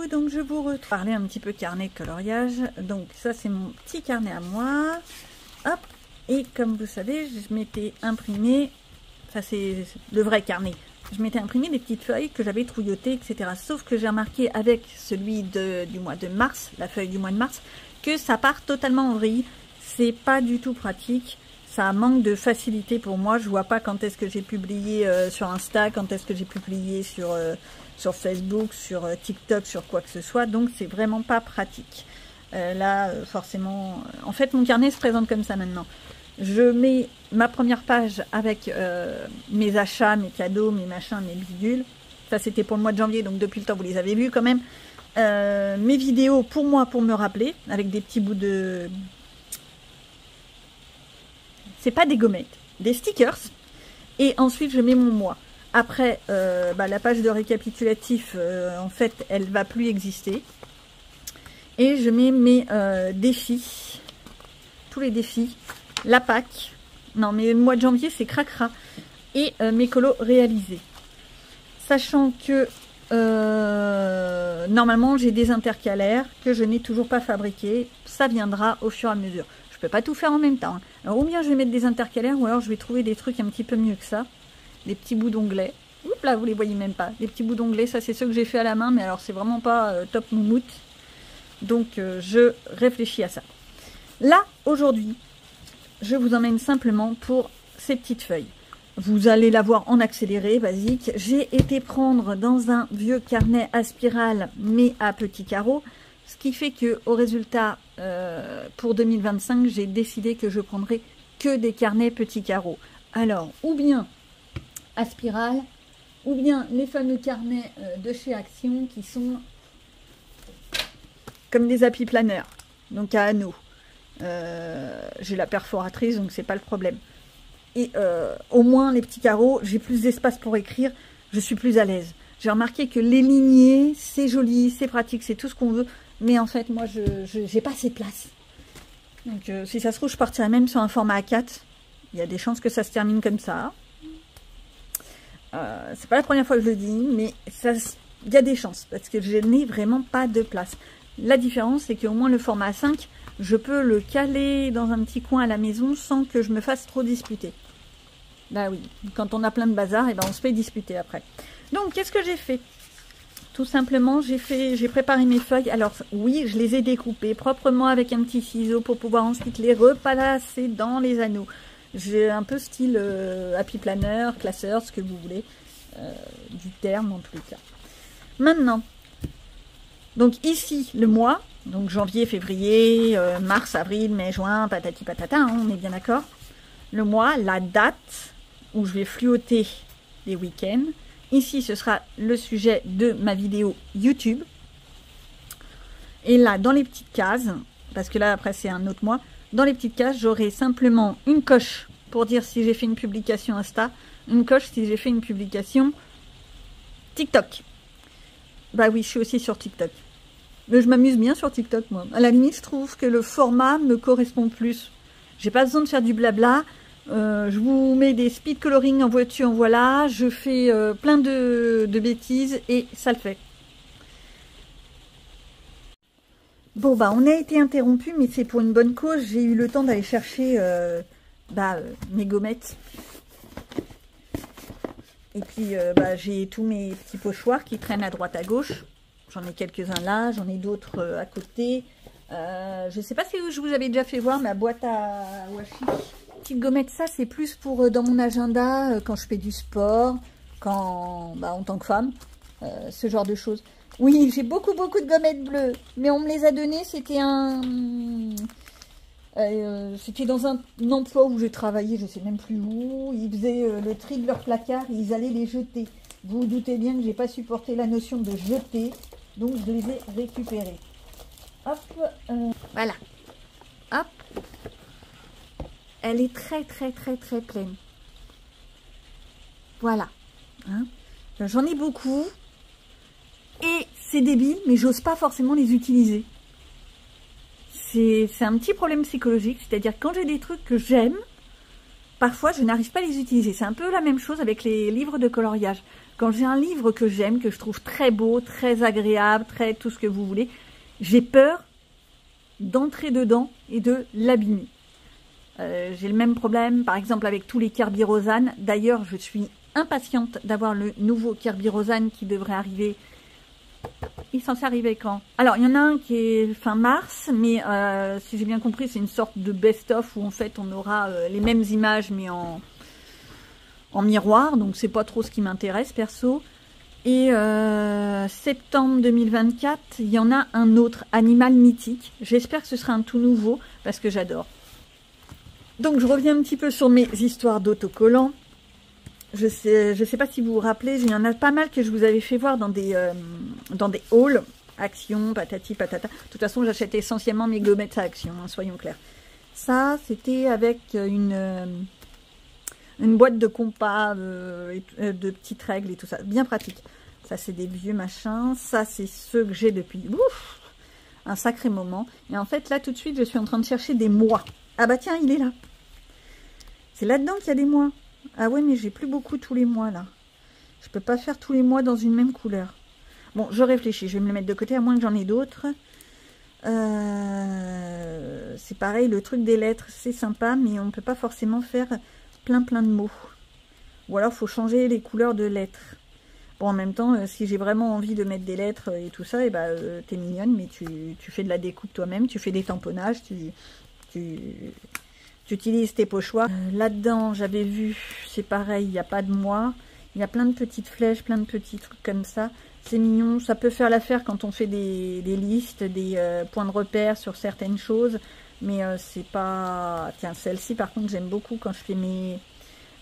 Donc je vous retrouve parler un petit peu carnet de coloriage. Donc ça c'est mon petit carnet à moi. Hop. Et comme vous savez, je m'étais imprimé, ça c'est le vrai carnet, je m'étais imprimé des petites feuilles que j'avais trouillotées, etc. Sauf que j'ai remarqué avec celui du mois de mars, la feuille du mois de mars, que ça part totalement en vrille. C'est pas du tout pratique. Ça manque de facilité pour moi. Je vois pas quand est-ce que j'ai publié sur Insta, quand est-ce que j'ai publié sur Facebook, sur TikTok, sur quoi que ce soit. Donc c'est vraiment pas pratique. Là, forcément, en fait, mon carnet se présente comme ça maintenant. Je mets ma première page avec mes achats, mes cadeaux, mes machins, mes bidules. Ça, c'était pour le mois de janvier, donc depuis le temps, vous les avez vus quand même. Mes vidéos pour moi, pour me rappeler, avec des petits bouts de... C'est pas des gommettes, des stickers. Et ensuite, je mets mon mois. Après, la page de récapitulatif, en fait, elle va plus exister. Et je mets mes défis, tous les défis, la Pâques, non mais le mois de janvier c'est cracra, et mes colos réalisés. Sachant que normalement j'ai des intercalaires que je n'ai toujours pas fabriqués, ça viendra au fur et à mesure. Je peux pas tout faire en même temps. Hein. Alors ou bien je vais mettre des intercalaires ou alors je vais trouver des trucs un petit peu mieux que ça. Des petits bouts d'onglets. Oups là, vous les voyez même pas. Les petits bouts d'onglets, ça c'est ceux que j'ai fait à la main, mais alors c'est vraiment pas top moumoute. Donc je réfléchis à ça. Là, aujourd'hui, je vous emmène simplement pour ces petites feuilles. Vous allez la voir en accéléré, basique. J'ai été prendre dans un vieux carnet à spirale, mais à petits carreaux. Ce qui fait que au résultat, pour 2025, j'ai décidé que je prendrai que des carnets petits carreaux. Alors, ou bien à spirale, ou bien les fameux carnets de chez Action qui sont comme des apiplaneurs, donc à anneaux. J'ai la perforatrice, donc c'est pas le problème. Et au moins les petits carreaux, j'ai plus d'espace pour écrire, je suis plus à l'aise. J'ai remarqué que les lignées, c'est joli, c'est pratique, c'est tout ce qu'on veut, mais en fait moi je j'ai pas assez de place. Donc si ça se trouve je partirai même sur un format A4. Il y a des chances que ça se termine comme ça. C'est pas la première fois que je le dis, mais il y a des chances parce que je n'ai vraiment pas de place. La différence c'est qu'au moins le format A5, je peux le caler dans un petit coin à la maison sans que je me fasse trop disputer. Bah oui, quand on a plein de bazar, et ben on se fait disputer après. Donc qu'est-ce que j'ai fait? Tout simplement, j'ai préparé mes feuilles. Alors oui, je les ai découpées proprement avec un petit ciseau pour pouvoir ensuite les replacer dans les anneaux. J'ai un peu style happy planner, classeur, ce que vous voulez, du terme en tous les cas. Maintenant, donc ici le mois, donc janvier, février, mars, avril, mai, juin, patati patata, hein, on est bien d'accord. Le mois, la date où je vais fluoter les week-ends. Ici, ce sera le sujet de ma vidéo YouTube. Et là, dans les petites cases, parce que là, après, c'est un autre mois, dans les petites cases, j'aurai simplement une coche pour dire si j'ai fait une publication Insta, une coche si j'ai fait une publication TikTok. Bah oui, je suis aussi sur TikTok. Mais je m'amuse bien sur TikTok, moi. À la limite, je trouve que le format me correspond plus. J'ai pas besoin de faire du blabla. Je vous mets des speed coloring en voiture, voilà. Je fais plein de bêtises et ça le fait. Bon, bah, on a été interrompu, mais c'est pour une bonne cause. J'ai eu le temps d'aller chercher mes gommettes. Et puis, j'ai tous mes petits pochoirs qui traînent à droite à gauche. J'en ai quelques-uns là, j'en ai d'autres à côté. Je ne sais pas si je vous avais déjà fait voir ma boîte à washi. Petite gommette, ça, c'est plus pour dans mon agenda quand je fais du sport, en tant que femme, ce genre de choses. Oui, j'ai beaucoup de gommettes bleues, mais on me les a données, c'était c'était dans un emploi où j'ai travaillé, je ne sais même plus où. Ils faisaient le tri de leurs placards, ils allaient les jeter. Vous vous doutez bien que j'ai pas supporté la notion de jeter, donc je les ai récupérées. Hop, voilà. Hop. Elle est très pleine. Voilà. Hein, j'en ai beaucoup. Et c'est débile, mais j'ose pas forcément les utiliser. C'est un petit problème psychologique, c'est-à-dire quand j'ai des trucs que j'aime, parfois je n'arrive pas à les utiliser. C'est un peu la même chose avec les livres de coloriage. Quand j'ai un livre que j'aime, que je trouve très beau, très agréable, très tout ce que vous voulez, j'ai peur d'entrer dedans et de l'abîmer. J'ai le même problème, par exemple, avec tous les Kerby Rosanne. D'ailleurs, je suis impatiente d'avoir le nouveau Kerby Rosanne qui devrait arriver. Il est censé arriver quand? Alors, il y en a un qui est fin mars, mais si j'ai bien compris, c'est une sorte de best-of où en fait on aura les mêmes images mais en miroir, donc c'est pas trop ce qui m'intéresse perso. Et septembre 2024, il y en a un autre, Animal Mythique. J'espère que ce sera un tout nouveau parce que j'adore. Donc je reviens un petit peu sur mes histoires d'autocollants. Je sais pas si vous vous rappelez, il y en a pas mal que je vous avais fait voir dans des hauls, Action, patati patata. De toute façon, j'achète essentiellement mes gommettes à Action, hein, soyons clairs. Ça, c'était avec une boîte de compas, de petites règles et tout ça. Bien pratique. Ça, c'est des vieux machins. Ça, c'est ceux que j'ai depuis un sacré moment. Et en fait, là, tout de suite, je suis en train de chercher des mois. Ah bah tiens, il est là. C'est là-dedans qu'il y a des mois. Ah ouais, mais j'ai plus beaucoup tous les mois, là. Je peux pas faire tous les mois dans une même couleur. Bon, je réfléchis. Je vais me le mettre de côté, à moins que j'en ai d'autres. C'est pareil, le truc des lettres, c'est sympa, mais on ne peut pas forcément faire plein de mots. Ou alors, il faut changer les couleurs de lettres. Bon, en même temps, si j'ai vraiment envie de mettre des lettres et tout ça, t'es mignonne, mais tu fais de la découpe toi-même, tu fais des tamponnages, tu utilises tes pochoirs. Là-dedans, j'avais vu, c'est pareil, il n'y a pas de mois. Il y a plein de petites flèches, plein de petits trucs comme ça. C'est mignon, ça peut faire l'affaire quand on fait des listes, des points de repère sur certaines choses. Mais c'est pas... Tiens, celle-ci, par contre, j'aime beaucoup quand je fais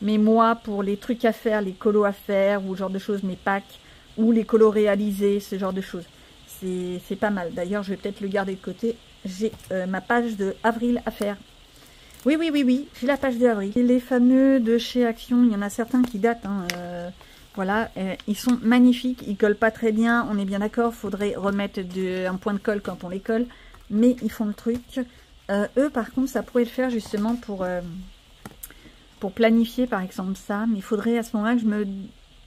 mes mois pour les trucs à faire, les colos à faire, ou ce genre de choses, mes packs, ou les colos réalisés, ce genre de choses. C'est pas mal. D'ailleurs, je vais peut-être le garder de côté. J'ai ma page de avril à faire. Oui, j'ai la page de avril. Et les fameux de chez Action, il y en a certains qui datent, hein, voilà, ils sont magnifiques, ils collent pas très bien, on est bien d'accord, faudrait remettre un point de colle quand on les colle, mais ils font le truc. Eux, par contre, ça pourrait le faire justement pour planifier, par exemple, ça, mais il faudrait à ce moment-là que je me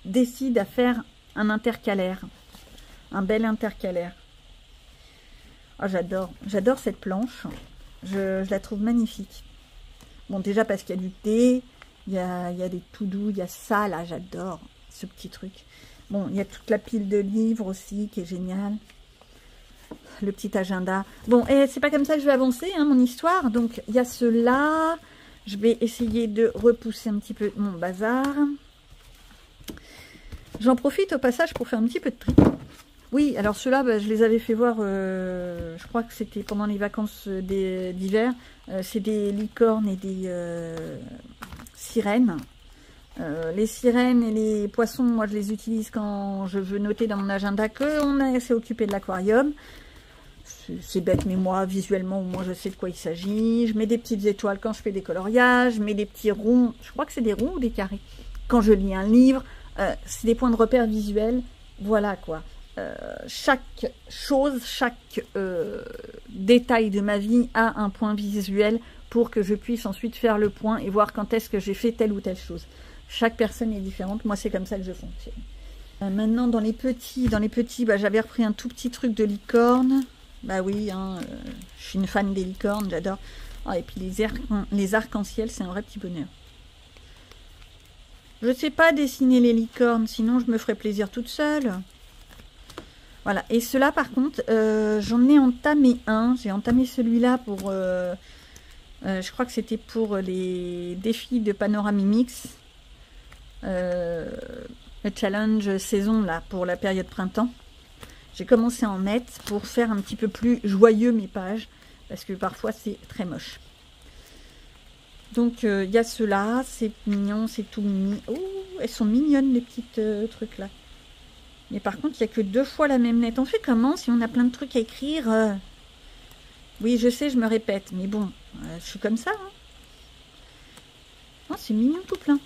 décide à faire un intercalaire, un bel intercalaire. Oh, j'adore cette planche, je la trouve magnifique. Bon, déjà parce qu'il y a du thé, il y a des tout doux, il y a ça, là, j'adore ce petit truc. Bon, il y a toute la pile de livres aussi, qui est génial. Le petit agenda. Bon, et c'est pas comme ça que je vais avancer, hein, mon histoire. Donc, il y a ceux-là. Je vais essayer de repousser un petit peu mon bazar. J'en profite au passage pour faire un petit peu de tri. Oui, alors ceux-là, bah, je les avais fait voir, je crois que c'était pendant les vacances d'hiver. C'est des licornes et des sirènes. Les sirènes et les poissons, moi je les utilise quand je veux noter dans mon agenda qu'on est assez occupé de l'aquarium. C'est bête, mais moi, visuellement, au moins je sais de quoi il s'agit. Je mets des petites étoiles quand je fais des coloriages, je mets des petits ronds, je crois que c'est des ronds ou des carrés. Quand je lis un livre, c'est des points de repère visuels. Voilà quoi. Chaque chose, chaque détail de ma vie a un point visuel pour que je puisse ensuite faire le point et voir quand est-ce que j'ai fait telle ou telle chose. Chaque personne est différente. Moi, c'est comme ça que je fonctionne. Maintenant, dans les petits, bah, j'avais repris un tout petit truc de licorne. Bah oui, hein, je suis une fan des licornes, j'adore. Ah, et puis les arcs-en-ciel, c'est un vrai petit bonheur. Je ne sais pas dessiner les licornes, sinon je me ferais plaisir toute seule. Voilà, et ceux-là par contre, j'en ai entamé un. J'ai entamé celui-là pour... je crois que c'était pour les défis de Panoramimix. Le challenge saison là, pour la période printemps. J'ai commencé à en mettre pour faire un petit peu plus joyeux mes pages. Parce que parfois c'est très moche. Donc il y a ceux-là, c'est mignon, c'est tout mimi. Oh, elles sont mignonnes les petites trucs là. Mais par contre, il n'y a que 2 fois la même lettre. On fait comment si on a plein de trucs à écrire Oui, je sais, je me répète. Mais bon, je suis comme ça. Hein. Oh, c'est mignon tout plein.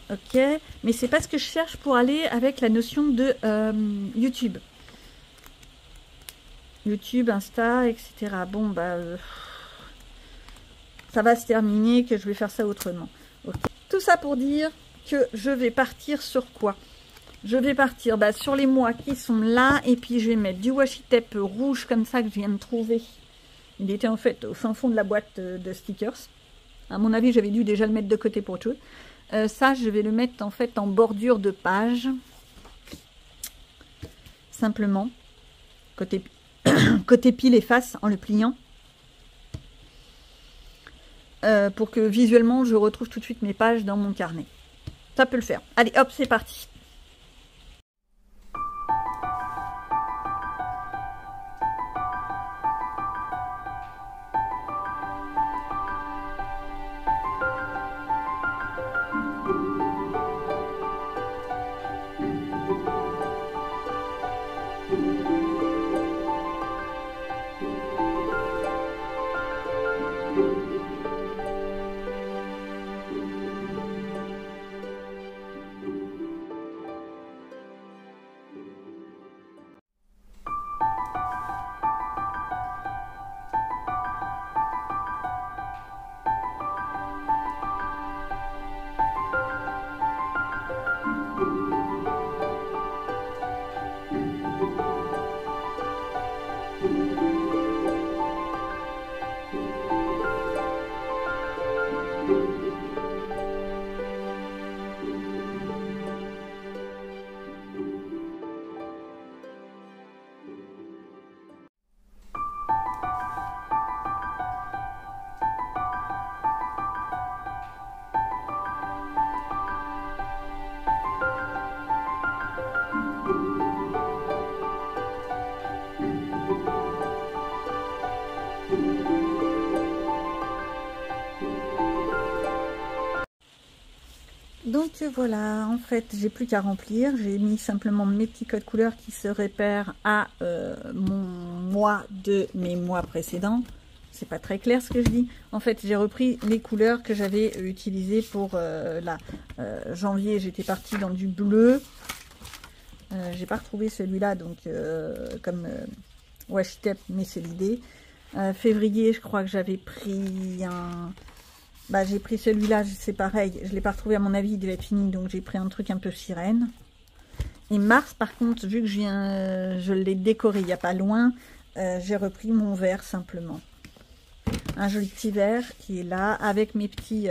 Ok. Mais c'est pas ce que je cherche pour aller avec la notion de YouTube. YouTube, Insta, etc. Bon, bah... ça va se terminer, que je vais faire ça autrement. Okay. Tout ça pour dire que je vais partir sur quoi? Je vais partir sur les mois qui sont là. Et puis je vais mettre du washi tape rouge comme ça que je viens de trouver. Il était en fait au fin fond de la boîte de stickers. À mon avis, j'avais dû déjà le mettre de côté pour autre chose. Ça, je vais le mettre en fait en bordure de page. Simplement. Côté pile et face en le pliant. Pour que visuellement je retrouve tout de suite mes pages dans mon carnet. Ça peut le faire. Allez hop, c'est parti. Donc voilà, en fait, j'ai plus qu'à remplir. J'ai mis simplement mes petits codes couleurs qui se réfèrent à mon mois de mes mois précédents. C'est pas très clair ce que je dis. En fait, j'ai repris les couleurs que j'avais utilisées pour janvier. J'étais partie dans du bleu. J'ai pas retrouvé celui-là, donc comme washi tape, mais c'est l'idée. Février, je crois que j'avais pris un... Bah, j'ai pris celui-là, c'est pareil, je ne l'ai pas retrouvé à mon avis, il devait être fini, donc j'ai pris un truc un peu sirène. Et mars, par contre, vu que je l'ai décoré il n'y a pas loin, j'ai repris mon vert simplement. Un joli petit vert qui est là, avec mes petits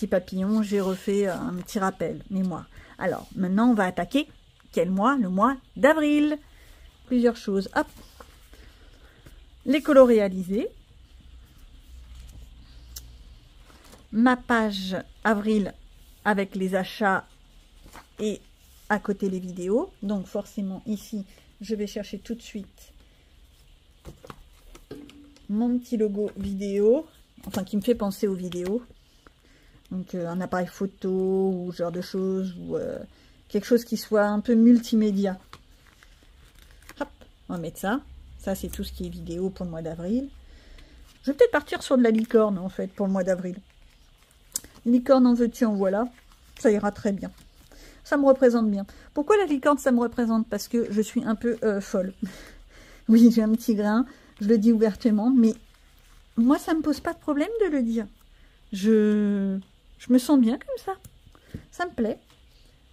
papillons, j'ai refait un petit rappel, mémoire. Alors, maintenant, on va attaquer, quel mois? Le mois d'avril. Plusieurs choses, hop. Les colos réalisés. ma page avril avec les achats et à côté les vidéos. Donc forcément ici, je vais chercher tout de suite mon petit logo vidéo, enfin qui me fait penser aux vidéos. Donc un appareil photo ou ce genre de choses, ou quelque chose qui soit un peu multimédia. Hop, on va mettre ça. Ça c'est tout ce qui est vidéo pour le mois d'avril. Je vais peut-être partir sur de la licorne en fait pour le mois d'avril. Licorne en veux-tu en voilà. Ça ira très bien. Ça me représente bien. Pourquoi la licorne ça me représente? Parce que je suis un peu folle. Oui, j'ai un petit grain, je le dis ouvertement, mais moi ça me pose pas de problème de le dire. Je me sens bien comme ça. Ça me plaît.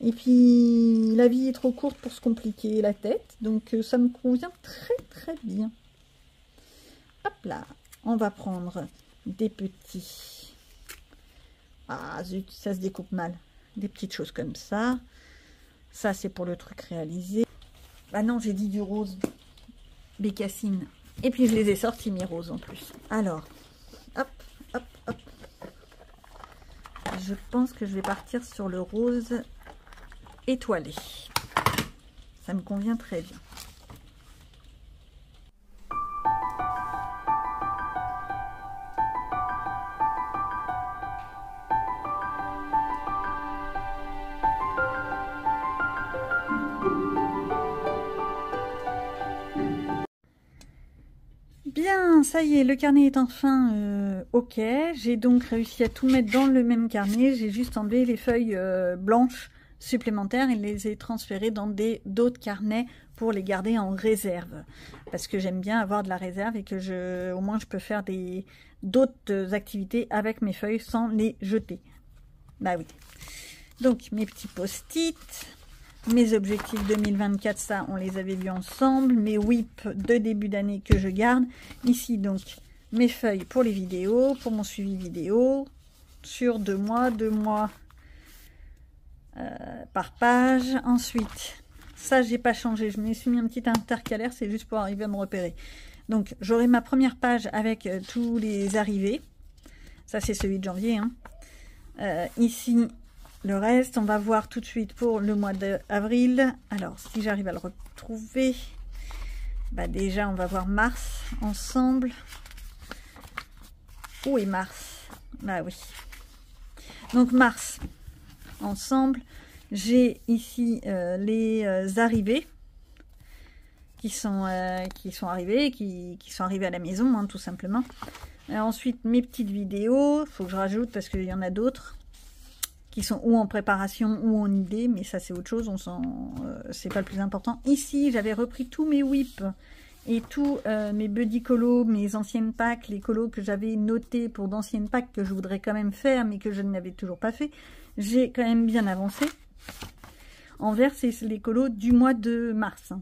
Et puis, la vie est trop courte pour se compliquer la tête. Donc, ça me convient très, très bien. Hop là. On va prendre des petits... Ah, zut, ça se découpe mal. Des petites choses comme ça. Ça, c'est pour le truc réalisé. Ah non, j'ai dit du rose. Bécassine. Et puis, je les ai sortis, mes roses, en plus. Alors, hop, hop, hop. Je pense que je vais partir sur le rose étoilé. Ça me convient très bien. Bien, ça y est, le carnet est enfin ok. J'ai donc réussi à tout mettre dans le même carnet. J'ai juste enlevé les feuilles blanches supplémentaires et les ai transférées dans d'autres carnets pour les garder en réserve. Parce que j'aime bien avoir de la réserve et que au moins je peux faire d'autres activités avec mes feuilles sans les jeter. Bah oui. Donc mes petits post-it. Mes objectifs 2024, ça, on les avait vus ensemble. Mes whips de début d'année que je garde. Ici, donc, mes feuilles pour les vidéos, pour mon suivi vidéo. Sur 2 mois, 2 mois par page. Ensuite, ça, j'ai pas changé. Je me suis mis un petit intercalaire, c'est juste pour arriver à me repérer. Donc, j'aurai ma première page avec tous les arrivés. Ça, c'est celui de janvier. Hein. Ici... Le reste, on va voir tout de suite pour le mois d'avril. Alors, si j'arrive à le retrouver, bah déjà, on va voir mars ensemble. Où est mars? Bah oui. Donc, mars ensemble. J'ai ici les arrivées qui sont arrivées, qui sont arrivées à la maison, hein, tout simplement. Ensuite, mes petites vidéos. Il faut que je rajoute parce qu'il y en a d'autres qui sont ou en préparation ou en idée, mais ça c'est autre chose, c'est pas le plus important. Ici, j'avais repris tous mes whips et tous mes buddy colos, mes anciennes packs, les colos que j'avais notés pour d'anciennes packs que je voudrais quand même faire, mais que je n'avais toujours pas fait. J'ai quand même bien avancé. En vert, c'est les colos du mois de mars.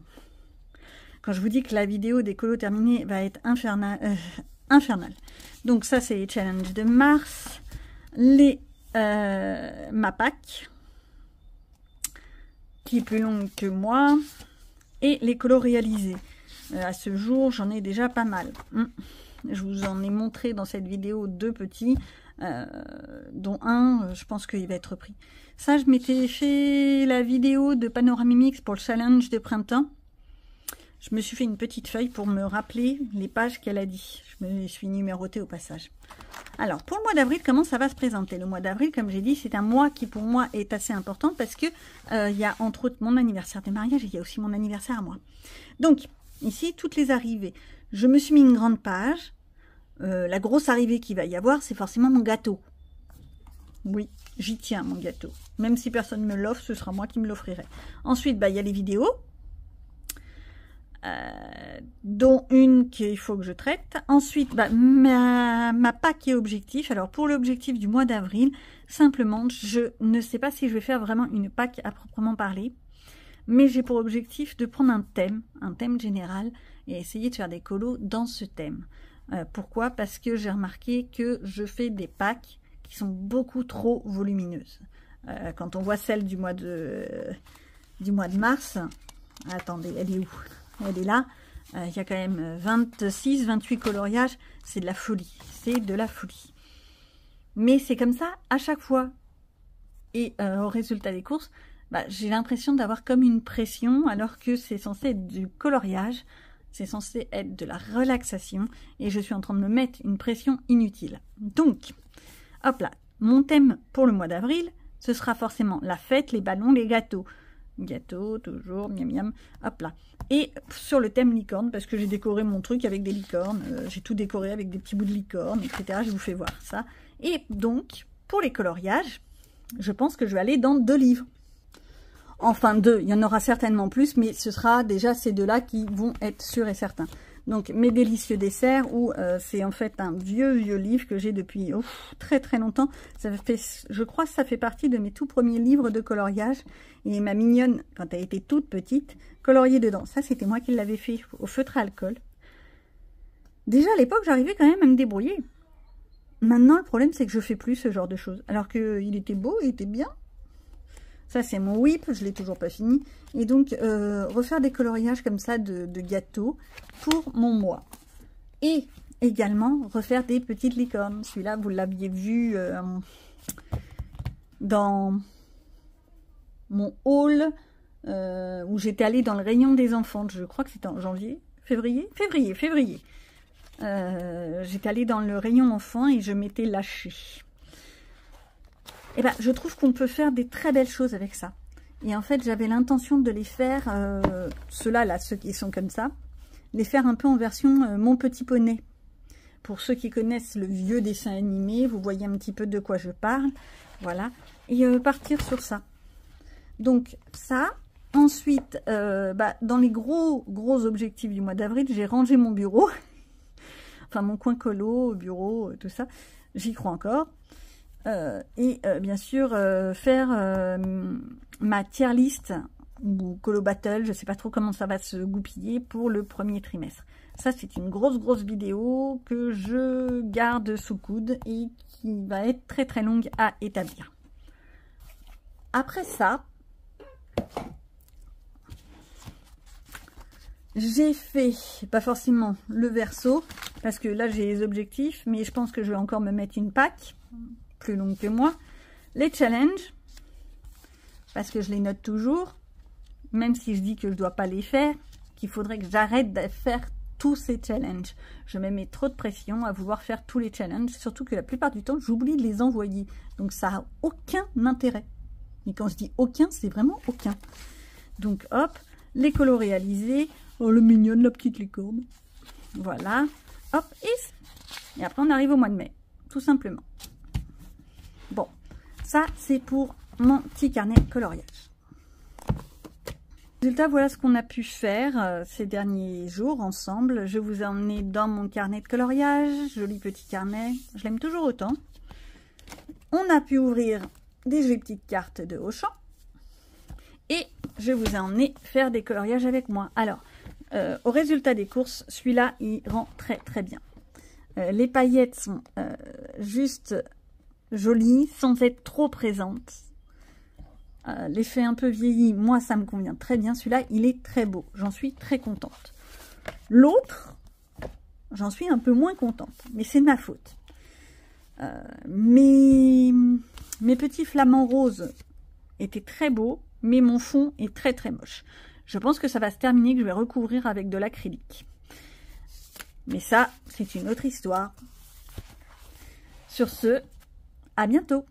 Quand je vous dis que la vidéo des colos terminés va être infernale. Donc ça, c'est les challenges de mars. Ma pack qui est plus longue que moi et les colos réalisés. À ce jour, j'en ai déjà pas mal. Je vous en ai montré dans cette vidéo 2 petits, dont un, je pense qu'il va être repris. Ça, je m'étais fait la vidéo de Panoramimix pour le challenge de printemps. Je me suis fait une petite feuille pour me rappeler les pages qu'elle a dit. Je me suis numérotée au passage. Alors, pour le mois d'avril, comment ça va se présenter? Le mois d'avril, comme j'ai dit, c'est un mois qui, pour moi, est assez important parce que il y a, entre autres, mon anniversaire de mariage et il y a aussi mon anniversaire à moi. Donc, ici, toutes les arrivées. Je me suis mis une grande page. La grosse arrivée qu'il va y avoir, c'est forcément mon gâteau. Oui, j'y tiens, mon gâteau. Même si personne ne me l'offre, ce sera moi qui me l'offrirai. Ensuite, bah, il y a les vidéos. Dont une qu'il faut que je traite. Ensuite, bah, ma pack et objectif. Alors, pour l'objectif du mois d'avril, simplement, je ne sais pas si je vais faire vraiment une pack à proprement parler. Mais j'ai pour objectif de prendre un thème général, et essayer de faire des colos dans ce thème. Pourquoi? Parce que j'ai remarqué que je fais des packs qui sont beaucoup trop volumineuses. Quand on voit celle du mois de mars, attendez, elle est où? Elle est là. Il y a quand même 26, 28 coloriages. C'est de la folie. C'est de la folie. Mais c'est comme ça à chaque fois. Et au résultat des courses, bah, j'ai l'impression d'avoir comme une pression, alors que c'est censé être du coloriage, c'est censé être de la relaxation, et je suis en train de me mettre une pression inutile. Donc, hop là, mon thème pour le mois d'avril, ce sera forcément la fête, les ballons, les gâteaux. Gâteaux, toujours, miam miam, hop là. Et sur le thème licorne, parce que j'ai décoré mon truc avec des licornes, j'ai tout décoré avec des petits bouts de licorne, etc. Je vous fais voir ça. Et donc, pour les coloriages, je pense que je vais aller dans 2 livres. Enfin 2, il y en aura certainement plus, mais ce sera déjà ces 2-là qui vont être sûrs et certains. Donc Mes délicieux desserts, où c'est en fait un vieux livre que j'ai depuis très très longtemps. Ça fait, je crois que ça fait partie de mes tout premiers livres de coloriage. Et ma mignonne, quand elle était toute petite, coloriait dedans. Ça, c'était moi qui l'avais fait au feutre à alcool. Déjà à l'époque, j'arrivais quand même à me débrouiller. Maintenant, le problème, c'est que je fais plus ce genre de choses. Alors qu'il était beau, il était bien. Ça, c'est mon whip, je l'ai toujours pas fini. Et donc, refaire des coloriages comme ça de gâteaux pour mon mois. Et également, refaire des petites licornes. Celui-là, vous l'aviez vu dans mon haul, où j'étais allée dans le rayon des enfants. Je crois que c'était en janvier, février. J'étais allée dans le rayon enfants et je m'étais lâchée. Et ben, je trouve qu'on peut faire des très belles choses avec ça. Et en fait, j'avais l'intention de les faire, ceux-là, là, ceux qui sont comme ça, les faire un peu en version Mon Petit Poney. Pour ceux qui connaissent le vieux dessin animé, vous voyez un petit peu de quoi je parle. Voilà. Et partir sur ça. Donc, ça. Ensuite, dans les gros objectifs du mois d'avril, j'ai rangé mon bureau. Enfin, mon coin colo, bureau, tout ça. J'y crois encore. Bien sûr faire ma tier list ou colo battle, je sais pas trop comment ça va se goupiller pour le premier trimestre. Ça, c'est une grosse vidéo que je garde sous coude et qui va être très très longue à établir. Après ça, j'ai fait, pas forcément le verso, parce que là j'ai les objectifs, mais je pense que je vais encore me mettre une PAC plus longue que moi. Les challenges, parce que je les note toujours, même si je dis que je ne dois pas les faire, qu'il faudrait que j'arrête de faire tous ces challenges. Je me mets trop de pression à vouloir faire tous les challenges, surtout que la plupart du temps, j'oublie de les envoyer. Donc ça n'a aucun intérêt. Et quand je dis aucun, c'est vraiment aucun. Donc hop, les colos réalisés. Oh, le mignonne, la petite licorne. Voilà. Hop, et après on arrive au mois de mai, tout simplement. Bon, ça c'est pour mon petit carnet de coloriage. Résultat, voilà ce qu'on a pu faire ces derniers jours ensemble. Je vous ai emmené dans mon carnet de coloriage, joli petit carnet, je l'aime toujours autant. On a pu ouvrir des jolies petites cartes de Auchan. Et je vous ai emmené faire des coloriages avec moi. Alors, au résultat des courses, celui-là, il rend très très bien. Les paillettes sont juste jolies, sans être trop présentes. L'effet un peu vieilli, moi, ça me convient très bien. Celui-là, il est très beau. J'en suis très contente. L'autre, j'en suis un peu moins contente. Mais c'est de ma faute. Mes petits flamants roses étaient très beaux, mais mon fond est très très moche. Je pense que ça va se terminer, que je vais recouvrir avec de l'acrylique. Mais ça, c'est une autre histoire. Sur ce, à bientôt!